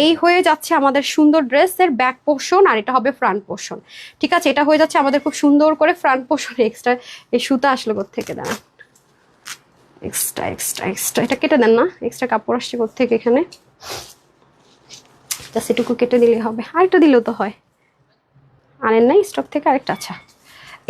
এই হয়ে যাচ্ছে আমাদের সুন্দর ড্রেসের ব্যাক পোর্শন, আর এটা হবে ফ্রন্ট পোর্শন, ঠিক আছে। এটা হয়ে যাচ্ছে আমাদের খুব সুন্দর করে ফ্রন্ট পোর্শন। এক্সট্রা এই সুতা আসলো কোত্থেকে, দাঁড়ান, এক্সট্রা এক্সট্রা এক্সট্রা এটা কেটে দেন না, এক্সট্রা কাপড় আসছে কোত্থেকে এখানে, জাস্ট এটুকু কেটে দিলেই হবে। আরেকটা দিলেও তো হয়, আনেন নাই স্টক থেকে আরেকটা? আচ্ছা,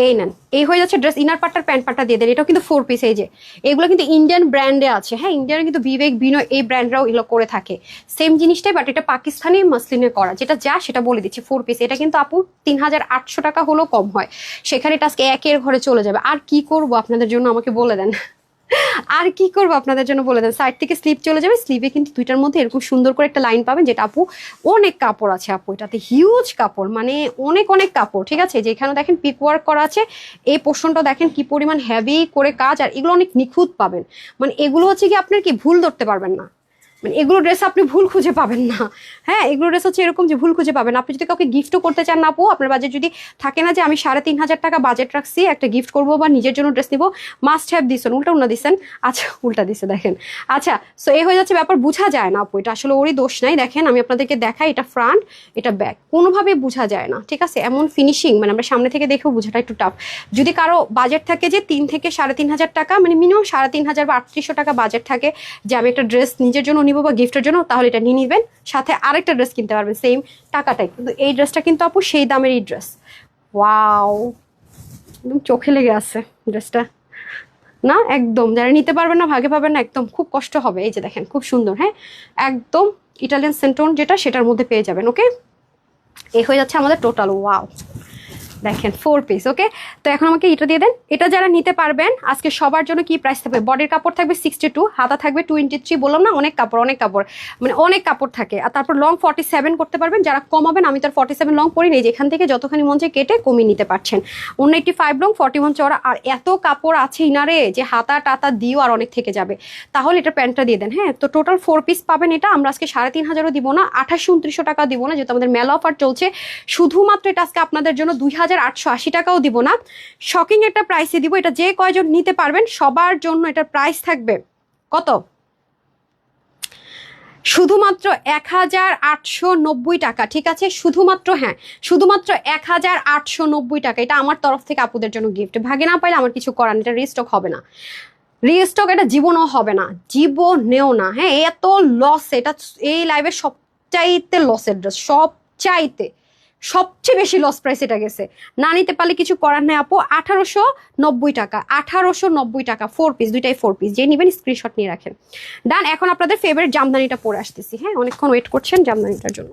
এই নেন। এই হয়ে যাচ্ছে ড্রেস, ইনার পার্টটার প্যান্ট পার্টটা দিয়ে দেন। এটাও কিন্তু 4 পিস, এই যে এগুলো কিন্তু ইন্ডিয়ান ব্র্যান্ডে আছে। হ্যাঁ, ইন্ডিয়ান কিন্তু বিবেক বিনয় এই ব্র্যান্ডরাও এগুলো করে থাকে সেম জিনিসটাই, বাট এটা পাকিস্তানি মাসলিনে করা। যেটা যা সেটা বলে দিচ্ছি, 4 পিস। এটা কিন্তু আপু 3,800 টাকা হলেও কম হয়, সেখানে এটা আজকে একের ঘরে চলে যাবে। আর কি করব আপনাদের জন্য, আমাকে বলে দেন। আর কি করবো আপনাদের জন্য বলে দেন, সাইড থেকে স্লিপ চলে যাবে, স্লিপে কিন্তু দুইটার মধ্যে এরকম সুন্দর করে একটা লাইন পাবেন, যেটা আপু অনেক কাপড় আছে আপু, এটাতে হিউজ কাপড়, মানে অনেক অনেক কাপড়, ঠিক আছে। যেখানে দেখেন পিক ওয়ার্ক করা আছে, এই পোর্শনটা দেখেন কি পরিমাণ হেভি করে কাজ, আর এগুলো অনেক নিখুঁত পাবেন, মানে এগুলো হচ্ছে কি আপনার কি ভুল ধরতে পারবেন না, মানে এগুলো ড্রেস আপনি ভুল খুঁজে পাবেন না। হ্যাঁ, এগুলো ড্রেস হচ্ছে এরকম যে ভুল খুঁজে পাবেন। আপনি যদি কাউকে গিফটও করতে চান না আপু, আপনার বাজেট যদি থাকে না যে আমি 3,500 টাকা বাজেট রাখছি একটা গিফট করবো বা নিজের জন্য ড্রেস নিবো, মাস্ট হ্যাভ দিছেন, উল্টা উল্টা দিচ্ছেন, আচ্ছা উল্টা দিছে দেখেন। আচ্ছা, সো এই হয়ে যাচ্ছে ব্যাপার, বোঝা যায় না আপু, এটা আসলে ওরই দোষ নাই। দেখেন আমি আপনাদেরকে দেখাই, এটা ফ্রন্ট, এটা ব্যাক, কোনোভাবে বোঝা যায় না, ঠিক আছে। এমন ফিনিশিং, মানে আমরা সামনে থেকে দেখেও বোঝাটা একটু টাফ। যদি কারো বাজেট থাকে যে 3 থেকে 3,500 টাকা, মানে মিনিমাম 3,500 বা 3,800 টাকা বাজেট থাকে, যে আমি একটা ড্রেস নিজের জন্য নিবো বা গিফটের জন্য, তাহলে এটা নিয়ে নিবেন, সাথে আরেকটা ড্রেস কিনতে পারবেন সেম টাকাটাই। কিন্তু এই ড্রেসটা কিন্তু আপু সেই দামেরই ড্রেস। ওয়াও, একদম চোখে লেগে আছে ড্রেসটা না, একদম যারা নিতে পারবেন না, ভাগে পাবেন না, একদম খুব কষ্ট হবে। এই যে দেখেন খুব সুন্দর, হ্যাঁ একদম ইটালিয়ান সেন্টোন যেটা, সেটার মধ্যে পেয়ে যাবেন। ওকে, এই হয়ে যাচ্ছে আমাদের টোটাল। ওয়াও, দেখেন 4 পিস। ওকে, তো এখন আমাকে এটা দিয়ে দেন। এটা যারা নিতে পারবেন আজকে সবার জন্য কি প্রাইস থাকবে, বডির কাপড় থাকবে 62, হাতা থাকবে 23, বললাম না অনেক কাপড়, অনেক কাপড়, মানে অনেক কাপড় থাকে। আর তারপর লং 47 করতে পারবেন, যারা কমাবেন, আমি তো 47 লং পরি নেই, যেখান থেকে যতখানি মন চায় কেটে কমিয়ে নিতে পারছেন। 185 লং, 41 চওড়া, আর এত কাপড় আছে ইনারে যে হাতা টাতা দিও আর অনেক থেকে যাবে। তাহলে এটা প্যান্টটা দিয়ে দেন। হ্যাঁ, তো টোটাল 4 পিস পাবেন। এটা আমরা আজকে 3,500 দিব না, 2800-2900 টাকা দিব না, যেহেতু আমাদের মেলা অফার চলছে। শুধুমাত্র এটা আজকে আপনাদের জন্য 2,880 টাকাও দিব না, শকিং একটা প্রাইসে দিব। এটা যে কয়জন নিতে পারবেন সবার জন্য এটা প্রাইস থাকবে কত, শুধুমাত্র 1,890 টাকা, ঠিক আছে। শুধুমাত্র, হ্যাঁ শুধুমাত্র 1,890 টাকা। এটা আমার তরফ থেকে আপুদের জন্য গিফট, ভাগে না পাইলে আমার কিছু করার নেই, এটা রিস্টক হবে না, রিস্টক এটা জীবনও হবে না, জীবনেও না। হ্যাঁ, এত লস, এটা এই লাইভের সবচাইতে লসের ড্রেস, সবচাইতে সবচেয়ে বেশি লস প্রাইস এটা গেছে। না নিতে পারলে কিছু করার নেই আপু। 1,890 টাকা, 1,890 টাকা 4 পিস, দুইটাই 4 পিস। যে নিবেন স্ক্রিনশট নিয়ে রাখেন। ডান, এখন আপনাদের ফেভারিট জামদানিটা পরে আসতেছি। হ্যাঁ, অনেকক্ষণ ওয়েট করছেন জামদানিটার জন্য।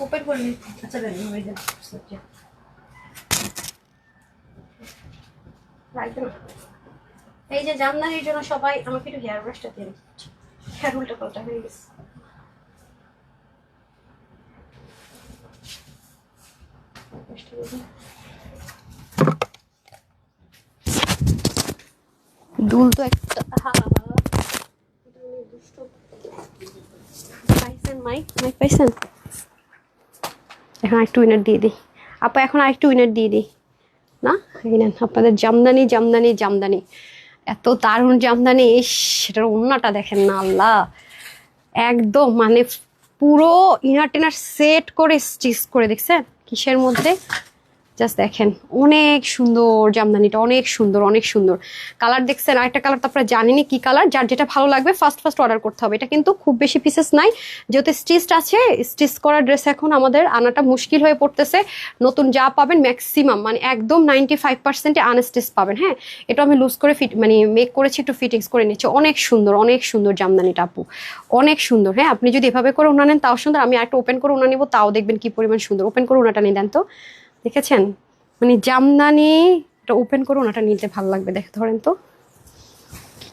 ऊपर बोलने अच्छा लगेगा मुझे सोचे এই যে জামদানির জন্য সবাই আমাকে একটু হেয়ার ব্রাশটা দিয়ে, হেয়ার উল্টা পাল্টা হয়ে গেছে। দুল তো একটা, পাইছেন মাইক, মাইক পাইছেন। এখন আরেকটু উইনার দিয়ে দিই আপা, এখন আরেকটু উইনার দিয়ে দিই না। এই নেন আপনাদের জামদানি, জামদানি, জামদানি, এত দারুণ জামদানি। সেটার ওন্নাটা দেখেন না, আল্লাহ, একদম মানে পুরো ইনার টেনার সেট করে স্টিচ করে, দেখছেন কিসের মধ্যে, জাস্ট দেখেন অনেক সুন্দর জামদানিটা, অনেক সুন্দর, অনেক সুন্দর কালার। দেখছেন আরেকটা কালার তো আপনারা জানেনই কি কালার, যার যেটা ভালো লাগবে ফার্স্ট ফার্স্ট অর্ডার করতে হবে। এটা কিন্তু খুব বেশি পিসেস নাই, যেহেতু স্টিচড আছে, স্টিচ করা ড্রেস এখন আমাদের আনাটা মুশকিল হয়ে পড়তেছে। নতুন যা পাবেন ম্যাক্সিমাম মানে একদম 95% আনস্টিচ পাবেন। হ্যাঁ, এটা আমি লুজ করে ফিট মানে মেক করেছি, একটু ফিটিংস করে নিচ্ছি। অনেক সুন্দর, অনেক সুন্দর জামদানিটা আপু, অনেক সুন্দর। হ্যাঁ, আপনি যদি এভাবে করে উনা নেন তাও সুন্দর, আমি একটা ওপেন করে উনা নিব তাও দেখবেন কি পরিমাণ সুন্দর। ওপেন করে উনাটা নিয়ে দেন তো, দেখেছেন মানে জামদানি এটা ওপেন করো, ওনাটা নিতে ভালো লাগবে। দেখে ধরেন তো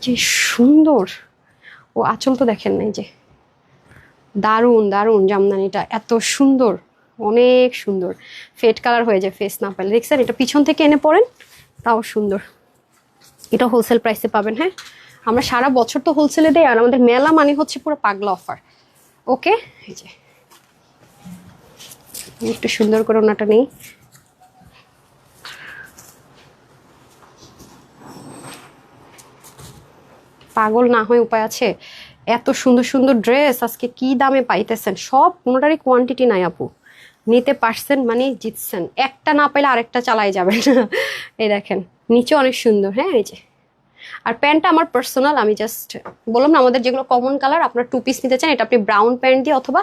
কি সুন্দর, ও আঁচল তো দেখেন না, এই যে দারুণ দারুণ জামদানিটা, এত সুন্দর, অনেক সুন্দর। ফেড কালার হয়ে যায় ফেস না পেলে, দেখছেন এটা পিছন থেকে এনে পড়েন তাও সুন্দর। এটা হোলসেল প্রাইসে পাবেন। হ্যাঁ, আমরা সারা বছর তো হোলসেলে দেই, আর আমাদের মেলা মানে হচ্ছে পুরো পাগলা অফার। ওকে, এই যে একটু সুন্দর করে ওনাটা নেই। পাগল না হয়ে উপায় আছে, এত সুন্দর সুন্দর ড্রেস আজকে কি দামে পাইতেছেন, সব কোনোটারই কোয়ান্টিটি নাই আপু, নিতে পারছেন মানে জিতছেন, একটা না পাইলে আরেকটা চালাই যাবেন। এই দেখেন নিচে অনেক সুন্দর, হ্যাঁ এই যে। আর প্যান্টটা আমার পার্সোনাল, আমি জাস্ট বললাম না আমাদের যেগুলো কমন কালার, আপনার 2 পিস নিতে চান এটা আপনি ব্রাউন প্যান্ট দিয়ে অথবা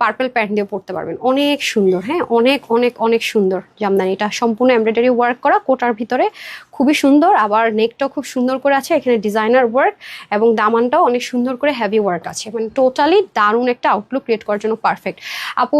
পার্পল প্যান্ট দিয়ে পরতে পারবেন, অনেক সুন্দর, হ্যাঁ অনেক অনেক অনেক সুন্দর জামদানি। এটা সম্পূর্ণ এমব্রয়ডারি ওয়ার্ক করা, কোটার ভিতরে খুবই সুন্দর, আবার নেকটাও খুব সুন্দর করে আছে, এখানে ডিজাইনার ওয়ার্ক এবং দামানটাও অনেক সুন্দর করে হেভি ওয়ার্ক আছে, মানে টোটালি দারুণ একটা আউটলুক ক্রিয়েট করার জন্য পারফেক্ট। আপু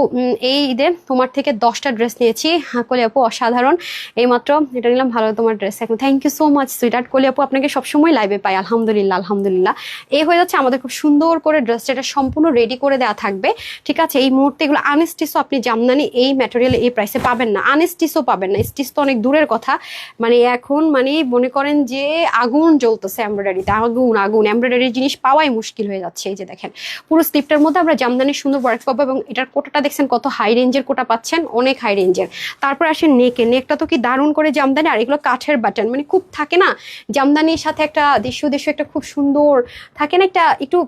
এই ঈদে তোমার থেকে 10টা ড্রেস নিয়েছি, কলি আপু অসাধারণ, এইমাত্র এটা নিলাম, ভালো তোমার ড্রেস, এখন thank you so much sweetheart. Koli আপু আপনাকে সবসময় লাইভে পাই, আলহামদুলিল্লাহ আলহামদুলিল্লাহ। এই হয়ে যাচ্ছে আমাদের খুব সুন্দর করে ড্রেসটা, এটা সম্পূর্ণ রেডি করে দেওয়া থাকবে, ঠিক আছে। এই মুহূর্তে এগুলো আনস্টিচও আপনি জামদানি এই ম্যাটেরিয়াল এই প্রাইসে পাবেন না, আনস্টিচও পাবেন না, স্টিচ তো অনেক দূরের কথা, মানে এখন মানে মনে করেন যে আগুন জ্বলতেছে এমব্রয়ডারিতে, আগুন আগুন, এমব্রয়ডারির জিনিস পাওয়াই মুশকিল হয়ে যাচ্ছে। এই যে দেখেন পুরো স্লিপটার মধ্যে আমরা জামদানির সুন্দর ওয়ার্ক পাবো, এবং এটার কোটাটা দেখছেন কত হাই রেঞ্জের কোটা পাচ্ছেন, অনেক হাই রেঞ্জের। তারপর আসে নেকে, নেকটা তো কি দারুণ করে জামদানি, আর এগুলো কাঠের বাটন, মানে খুব থাকে না জামদানির সাথে একটা দেশীয় দেশীয় একটা খুব সুন্দর থাকে না, একটা একটু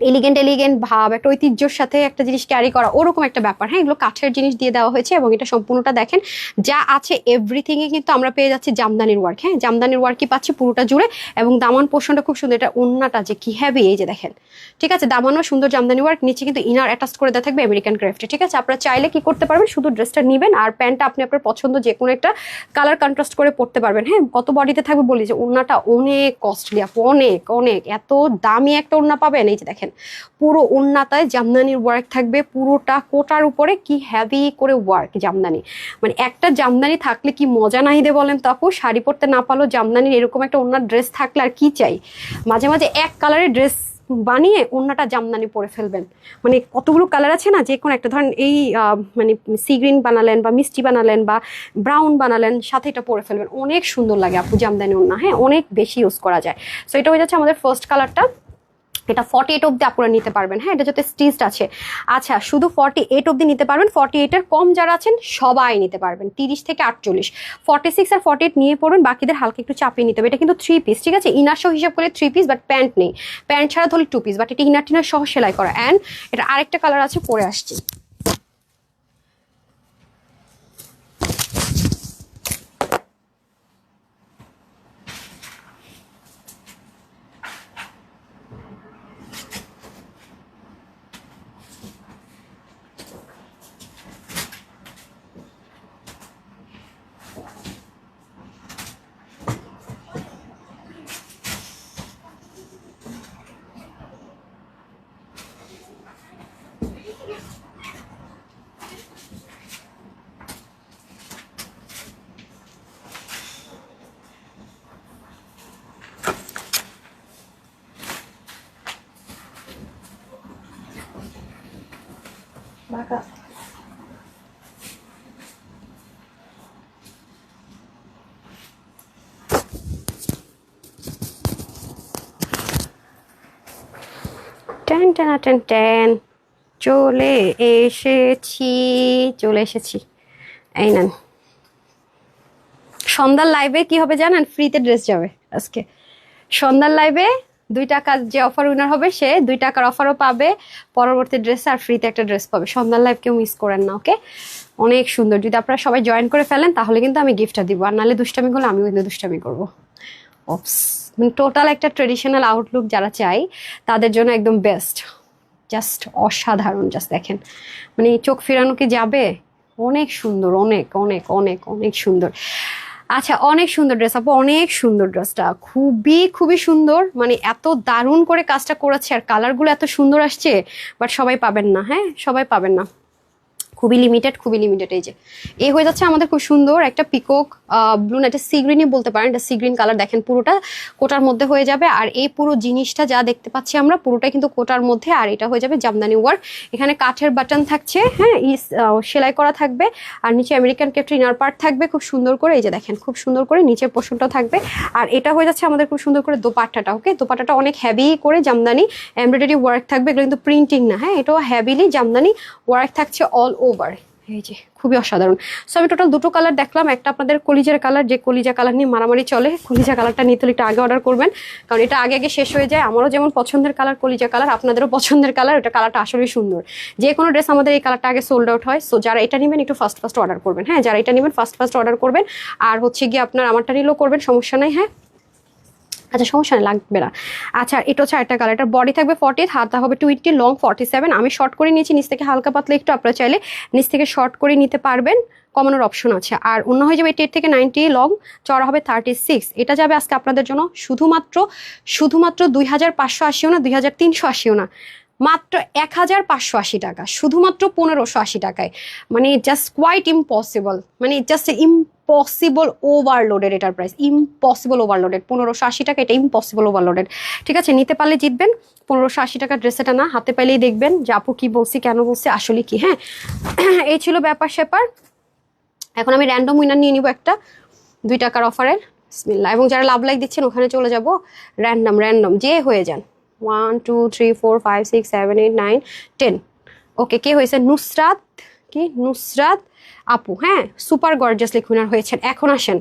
এলিগেন্ট এলিগেন্ট ভাব, একটা ঐতিহ্যের সাথে একটা জিনিস ক্যারি করা, ওরকম একটা ব্যাপার। হ্যাঁ এগুলো কাঠের জিনিস দিয়ে দেওয়া হয়েছে, এবং এটা সম্পূর্ণটা দেখেন যা আছে এভরিথিং এ কিন্তু আমরা পেয়ে যাচ্ছি জামদানির ওয়ার্ক, হ্যাঁ জামদানির ওয়ার্কই পাচ্ছি পুরোটা জুড়ে, এবং দামান পোর্শনটা খুব সুন্দর, এটা ওন্নাটা যে কি হ্যাভি, এই যে দেখেন, ঠিক আছে, দামানও সুন্দর জামদানি ওয়ার্ক, নিচে কিন্তু ইনার অ্যাটাচ করে দেওয়া থাকবে আমেরিকান ক্রাফটে, ঠিক আছে। আপনারা চাইলে কি করতে পারবেন, শুধু ড্রেসটা নেবেন আর প্যান্টটা আপনি আপনার পছন্দ যে কোনো একটা কালার কন্ট্রাস্ট করে পরতে পারবেন। হ্যাঁ কত বডিতে থাকবে বলি, যে ওন্নাটা অনেক কস্টলি আপু, অনেক অনেক, এত দামি একটা ওন্না পাবেন, এই যে দেখেন পুরো ওন্নাটায় জামদানির ওয়ার্ক থাকবে, পুরোটা কোটার উপরে কি হেভি করে ওয়ার্ক জামদানি, মানে একটা জামদানি থাকলে কি মজা নাহিদে বলেন তো আপু, শাড়ি পরতে না পারলেও জামদানির এরকম একটা ওন্নার ড্রেস থাকলে আর কি চাই। মাঝে মাঝে এক কালারের ড্রেস বানিয়ে ওন্নাটা জামদানি পরে ফেলবেন, মানে কতগুলো কালার আছে না, যে কোনো একটা ধরেন এই মানে সি গ্রিন বানালেন বা মিষ্টি বানালেন বা ব্রাউন বানালেন, সাথে এটা পরে ফেলবেন, অনেক সুন্দর লাগে আপু জামদানি ওন্না, হ্যাঁ অনেক বেশি ইউজ করা যায়। সো এটা হয়ে যাচ্ছে আমাদের ফার্স্ট কালারটা, এটা 48 অব্দি আপনারা নিতে পারবেন, হ্যাঁ এটা যাতে স্টিচড আছে। আচ্ছা শুধু 48 অব্দি নিতে পারবেন, 48 এর কম যারা আছেন সবাই নিতে পারবেন, 30 থেকে 48, 46 আর 48 নিয়ে পড়বেন, বাকিদের হালকা একটু চাপিয়ে নিতে হবে। এটা কিন্তু 3 পিস, ঠিক আছে, ইনার সহ হিসাব করে 3 পিস, বাট প্যান্ট নেই, প্যান্ট ছাড়া ধরলে 2 পিস, বাট এটা ইনার টিনার সহ সেলাই করা। অ্যান্ড এটা আরেকটা কালার আছে, পরে আসছি। Back up. Ten ten ten ten, চলে এসেছি, চলে এসেছি, এই নেন। সন্ধ্যার লাইভে কি হবে জানেন, ফ্রিতে ড্রেস যাবে আজকে সন্ধ্যার লাইভে, 2 টাকা যে অফার উইনার হবে সে 2 টাকার অফারও পাবে, পরবর্তী ড্রেস আর ফ্রিতে একটা ড্রেস পাবে। সন্ধ্যার লাইভ কেউ মিস করেন না, ওকে। অনেক সুন্দর, যদি আপনারা সবাই জয়েন করে ফেলেন তাহলে কিন্তু আমি গিফটটা দিব, আর নাহলে দুষ্টামি করলে আমিও কিন্তু দুষ্টামি করবো। অপস, মানে টোটাল একটা ট্রেডিশনাল আউটলুক যারা চাই তাদের জন্য একদম বেস্ট, জাস্ট অসাধারণ, জাস্ট দেখেন মানে চোখ ফেরানো কি যাবে, অনেক সুন্দর, অনেক অনেক অনেক অনেক সুন্দর। আচ্ছা অনেক সুন্দর ড্রেস আপু, অনেক সুন্দর ড্রেসটা, খুবই খুবই সুন্দর, মানে এত দারুণ করে কাজটা করেছে আর কালারগুলো এত সুন্দর আসছে, বাট সবাই পাবেন না, হ্যাঁ সবাই পাবেন না, খুবই লিমিটেড, খুবই লিমিটেড। এই যে এই হয়ে যাচ্ছে আমাদের খুব সুন্দর একটা পিকক ব্লু, না এটা সি গ্রিনই বলতে পারেন, এটা সি গ্রিন কালার, দেখেন পুরোটা কোটার মধ্যে হয়ে যাবে, আর এই পুরো জিনিসটা যা দেখতে পাচ্ছি আমরা পুরোটা কিন্তু কোটার মধ্যে, আর এটা হয়ে যাবে জামদানি ওয়ার্ক, এখানে কাঠের বাটন থাকছে, হ্যাঁ সেলাই করা থাকবে, আর নিচে আমেরিকান ক্রাফট ইনার পার্ট থাকবে খুব সুন্দর করে, এই যে দেখেন খুব সুন্দর করে নিচের পোর্শনটাও থাকবে। আর এটা হয়ে যাচ্ছে আমাদের খুব সুন্দর করে দোপাট্টাটা, ওকে, দোপাট্টাটা অনেক হেভি করে জামদানি এমব্রয়ডারি ওয়ার্ক থাকবে, এগুলো কিন্তু প্রিন্টিং না, হ্যাঁ এটাও হেভিলি জামদানি ওয়ার্ক থাকছে অল ওভার, এই যে খুবই অসাধারণ। সো আমি টোটাল দুটো কালার দেখলাম, একটা আপনাদের কলিজার কালার, যে কলিজা কালার নিয়ে মারামারি চলে, কলিজা কালারটা নিতে হলে একটু আগে অর্ডার করবেন, কারণ এটা আগে আগে শেষ হয়ে যায়। আমারও যেমন পছন্দের কালার কলিজা কালার, আপনাদেরও পছন্দের কালার, এটা কালারটা আসলেই সুন্দর। যে কোনো ড্রেস আমাদের এই কালারটা আগে সোল্ড আউট হয়। সো যারা এটা নেবেন একটু ফার্স্ট অর্ডার করবেন, হ্যাঁ যারা এটা নেবেন ফার্স্ট অর্ডার করবেন। আর হচ্ছে গিয়ে আপনার আমারটা নিলেও করবেন, সমস্যা নাই। হ্যাঁ আচ্ছা সমস্যা নেই, লাগবে না। আচ্ছা এটা হচ্ছে আরেকটা কালার, এটা বডি থাকবে 40, হাতা হবে 20, লং 47। আমি শর্ট করে নিয়েছি, নিচ থেকে হালকা পাতলা একটু, আপনারা চাইলে নিচ থেকে শর্ট করে নিতে পারবেন, কমানোর অপশন আছে। আর অন্য হয়ে যাবে 8 থেকে 90, লং চড়া হবে 36। এটা যাবে আজকে আপনাদের জন্য শুধুমাত্র 2580 না, 2380 না, মাত্র 1580 টাকা, শুধুমাত্র 1580 টাকায়। মানে জাস্ট কোয়াইট ইম্পসিবল, মানে জাস্ট ইম্পসিবল ওভারলোডেড এটার প্রাইস, ইম্পসিবল ওভারলোডেড। 1580 টাকা, এটা ইম্পসিবল ওভারলোডেড। ঠিক আছে, নিতে পারলে জিতবেন। 1580 টাকার ড্রেস এটা না, হাতে পাইলেই দেখবেন যে আপু কি বলছি, কেন বলছি, আসলে কি। হ্যাঁ এই ছিল ব্যাপার স্যাপার। এখন আমি র্যান্ডম উইনার নিয়ে নিব একটা 2 টাকার অফারের, বিসমিল্লাহ। এবং যারা লাভ লাইক দিচ্ছেন ওখানে চলে যাব, র্যান্ডম যে হয়ে যান। 1 2 3 4 5 6 7 8 9 10। ওকে, কে হয়েছে? নুসরাত আপু, হ্যাঁ সুপার গর্জাসলি উইনার হয়েছেন। এখন আসেন,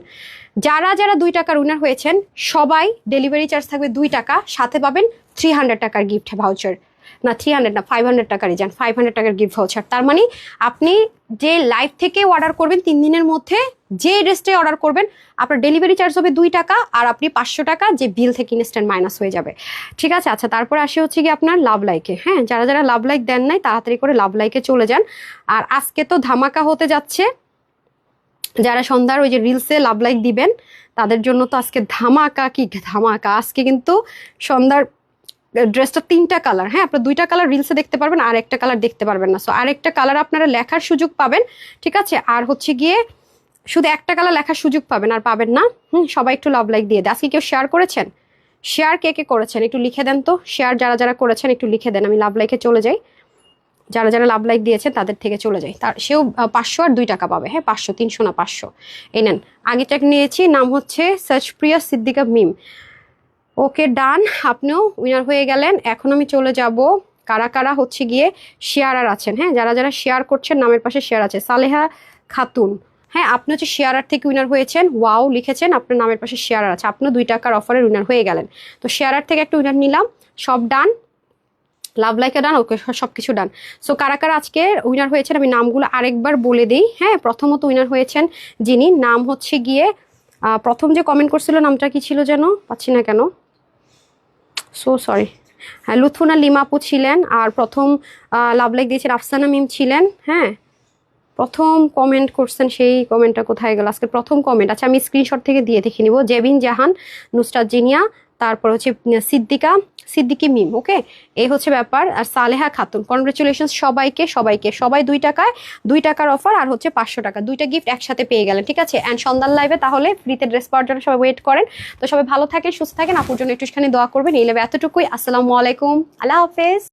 যারা 2 টাকার উইনার হয়েছেন সবাই ডেলিভারি চার্জ থাকবে 2 টাকা, সাথে পাবেন 300 টাকার গিফট ভাউচার। না 300 না, 500 টাকারই যান, 500 টাকার গিফট ভাউচার। তার মানে আপনি যে লাইভ থেকে অর্ডার করবেন 3 দিনের মধ্যে, যে ড্রেসটাই অর্ডার করবেন আপনার ডেলিভারি চার্জ হবে 2 টাকা, আর আপনি 500 টাকা যে বিল থেকে ইনস্ট্যান্ট মাইনাস হয়ে যাবে। ঠিক আছে, আচ্ছা তারপর আসি হচ্ছে কি আপনার লাভ লাইকে। হ্যাঁ যারা লাভ লাইক দেন নাই তাড়াতাড়ি করে লাভ লাইকে চলে যান। আর আজকে তো ধামাকা হতে যাচ্ছে, যারা সন্ধ্যার ওই যে রিলসে লাভ লাইক দিবেন তাদের জন্য তো আজকে ধামাকা কি ধামাকা। আজকে কিন্তু সন্ধ্যার ড্রেসটা 3টা কালার, হ্যাঁ আপনার 2টা কালার রিলসে দেখতে পারবেন, আর একটা কালার দেখতে পারবেন না। সো আরেকটা কালার আপনারা লেখার সুযোগ পাবেন, ঠিক আছে। আর হচ্ছে গিয়ে শুধু একটা কালার লেখার সুযোগ পাবেন, আর পাবেন না। সবাই একটু লাভ লাইক দিয়ে দেন। আজকে কেউ শেয়ার করেছেন? শেয়ার কে করেছেন একটু লিখে দেন তো, শেয়ার যারা করেছেন একটু লিখে দেন, আমি লাভ লাইকে চলে যাই। যারা লাভ লাইক দিয়েছেন তাদের থেকে চলে যায়, তার সেও 500 আর 2 টাকা পাবে। হ্যাঁ 500, 300 না 500। এই নেন, আগেটা নিয়েছি, নাম হচ্ছে সার্চপ্রিয়া সিদ্দিকা মিম। ওকে ডান, আপনিও উইনার হয়ে গেলেন। এখন আমি চলে যাব কারা হচ্ছে গিয়ে শেয়ারার আছেন। হ্যাঁ যারা শেয়ার করছেন নামের পাশে শেয়ার আছে, সালেহা খাতুন। হ্যাঁ আপনি হচ্ছে শেয়ারার থেকে উইনার হয়েছেন, ওয়াও লিখেছেন, আপনার নামের পাশে শেয়ারার আছে, আপনিও 2 টাকার অফারের উইনার হয়ে গেলেন। তো শেয়ারার থেকে একটা উইনার নিলাম, সব ডান, লাভ লাইকে ডান, ওকে সবকিছু ডান। সো কারা আজকে উইনার হয়েছেন আমি নামগুলো আরেকবার বলে দিই। হ্যাঁ প্রথমত উইনার হয়েছেন যিনি, নাম হচ্ছে গিয়ে প্রথম যে কমেন্ট করছিল নামটা কি ছিল যেন, পাচ্ছি না কেন, সো সরি। হ্যাঁ লুথুনা লিমাপু ছিলেন, আর প্রথম লাভ লাইক দিয়েছেন আফসানা মিম ছিলেন। হ্যাঁ প্রথম কমেন্ট করছেন, সেই কমেন্টটা কোথায় গেল আজকে প্রথম কমেন্ট। আচ্ছা আমি স্ক্রিনশট থেকে দিয়ে দেখে নিব। জেবিন জাহান, নুসরাত জিনিয়া, তারপর হচ্ছে সিদ্দিকি মিম। ওকে এই হচ্ছে ব্যাপার। আর সালেহা খাতুন, কনগ্রেচুলেশন সবাইকে। সবাই 2 টাকার অফার আর হচ্ছে 500 টাকা, 2টা গিফট একসাথে পেয়ে গেলেন। ঠিক আছে, অ্যান্ড সন্ধ্যার লাইভে তাহলে ফ্রিতে ড্রেস পাওয়ার জন্য সবাই ওয়েট করেন। তো সবাই ভালো থাকেন, সুস্থ থাকেন, আপুর জন্য একটুখানি দোয়া করবেন। এই লাইভে এতটুকুই। আসসালামু আলাইকুম, আল্লাহ হাফেজ।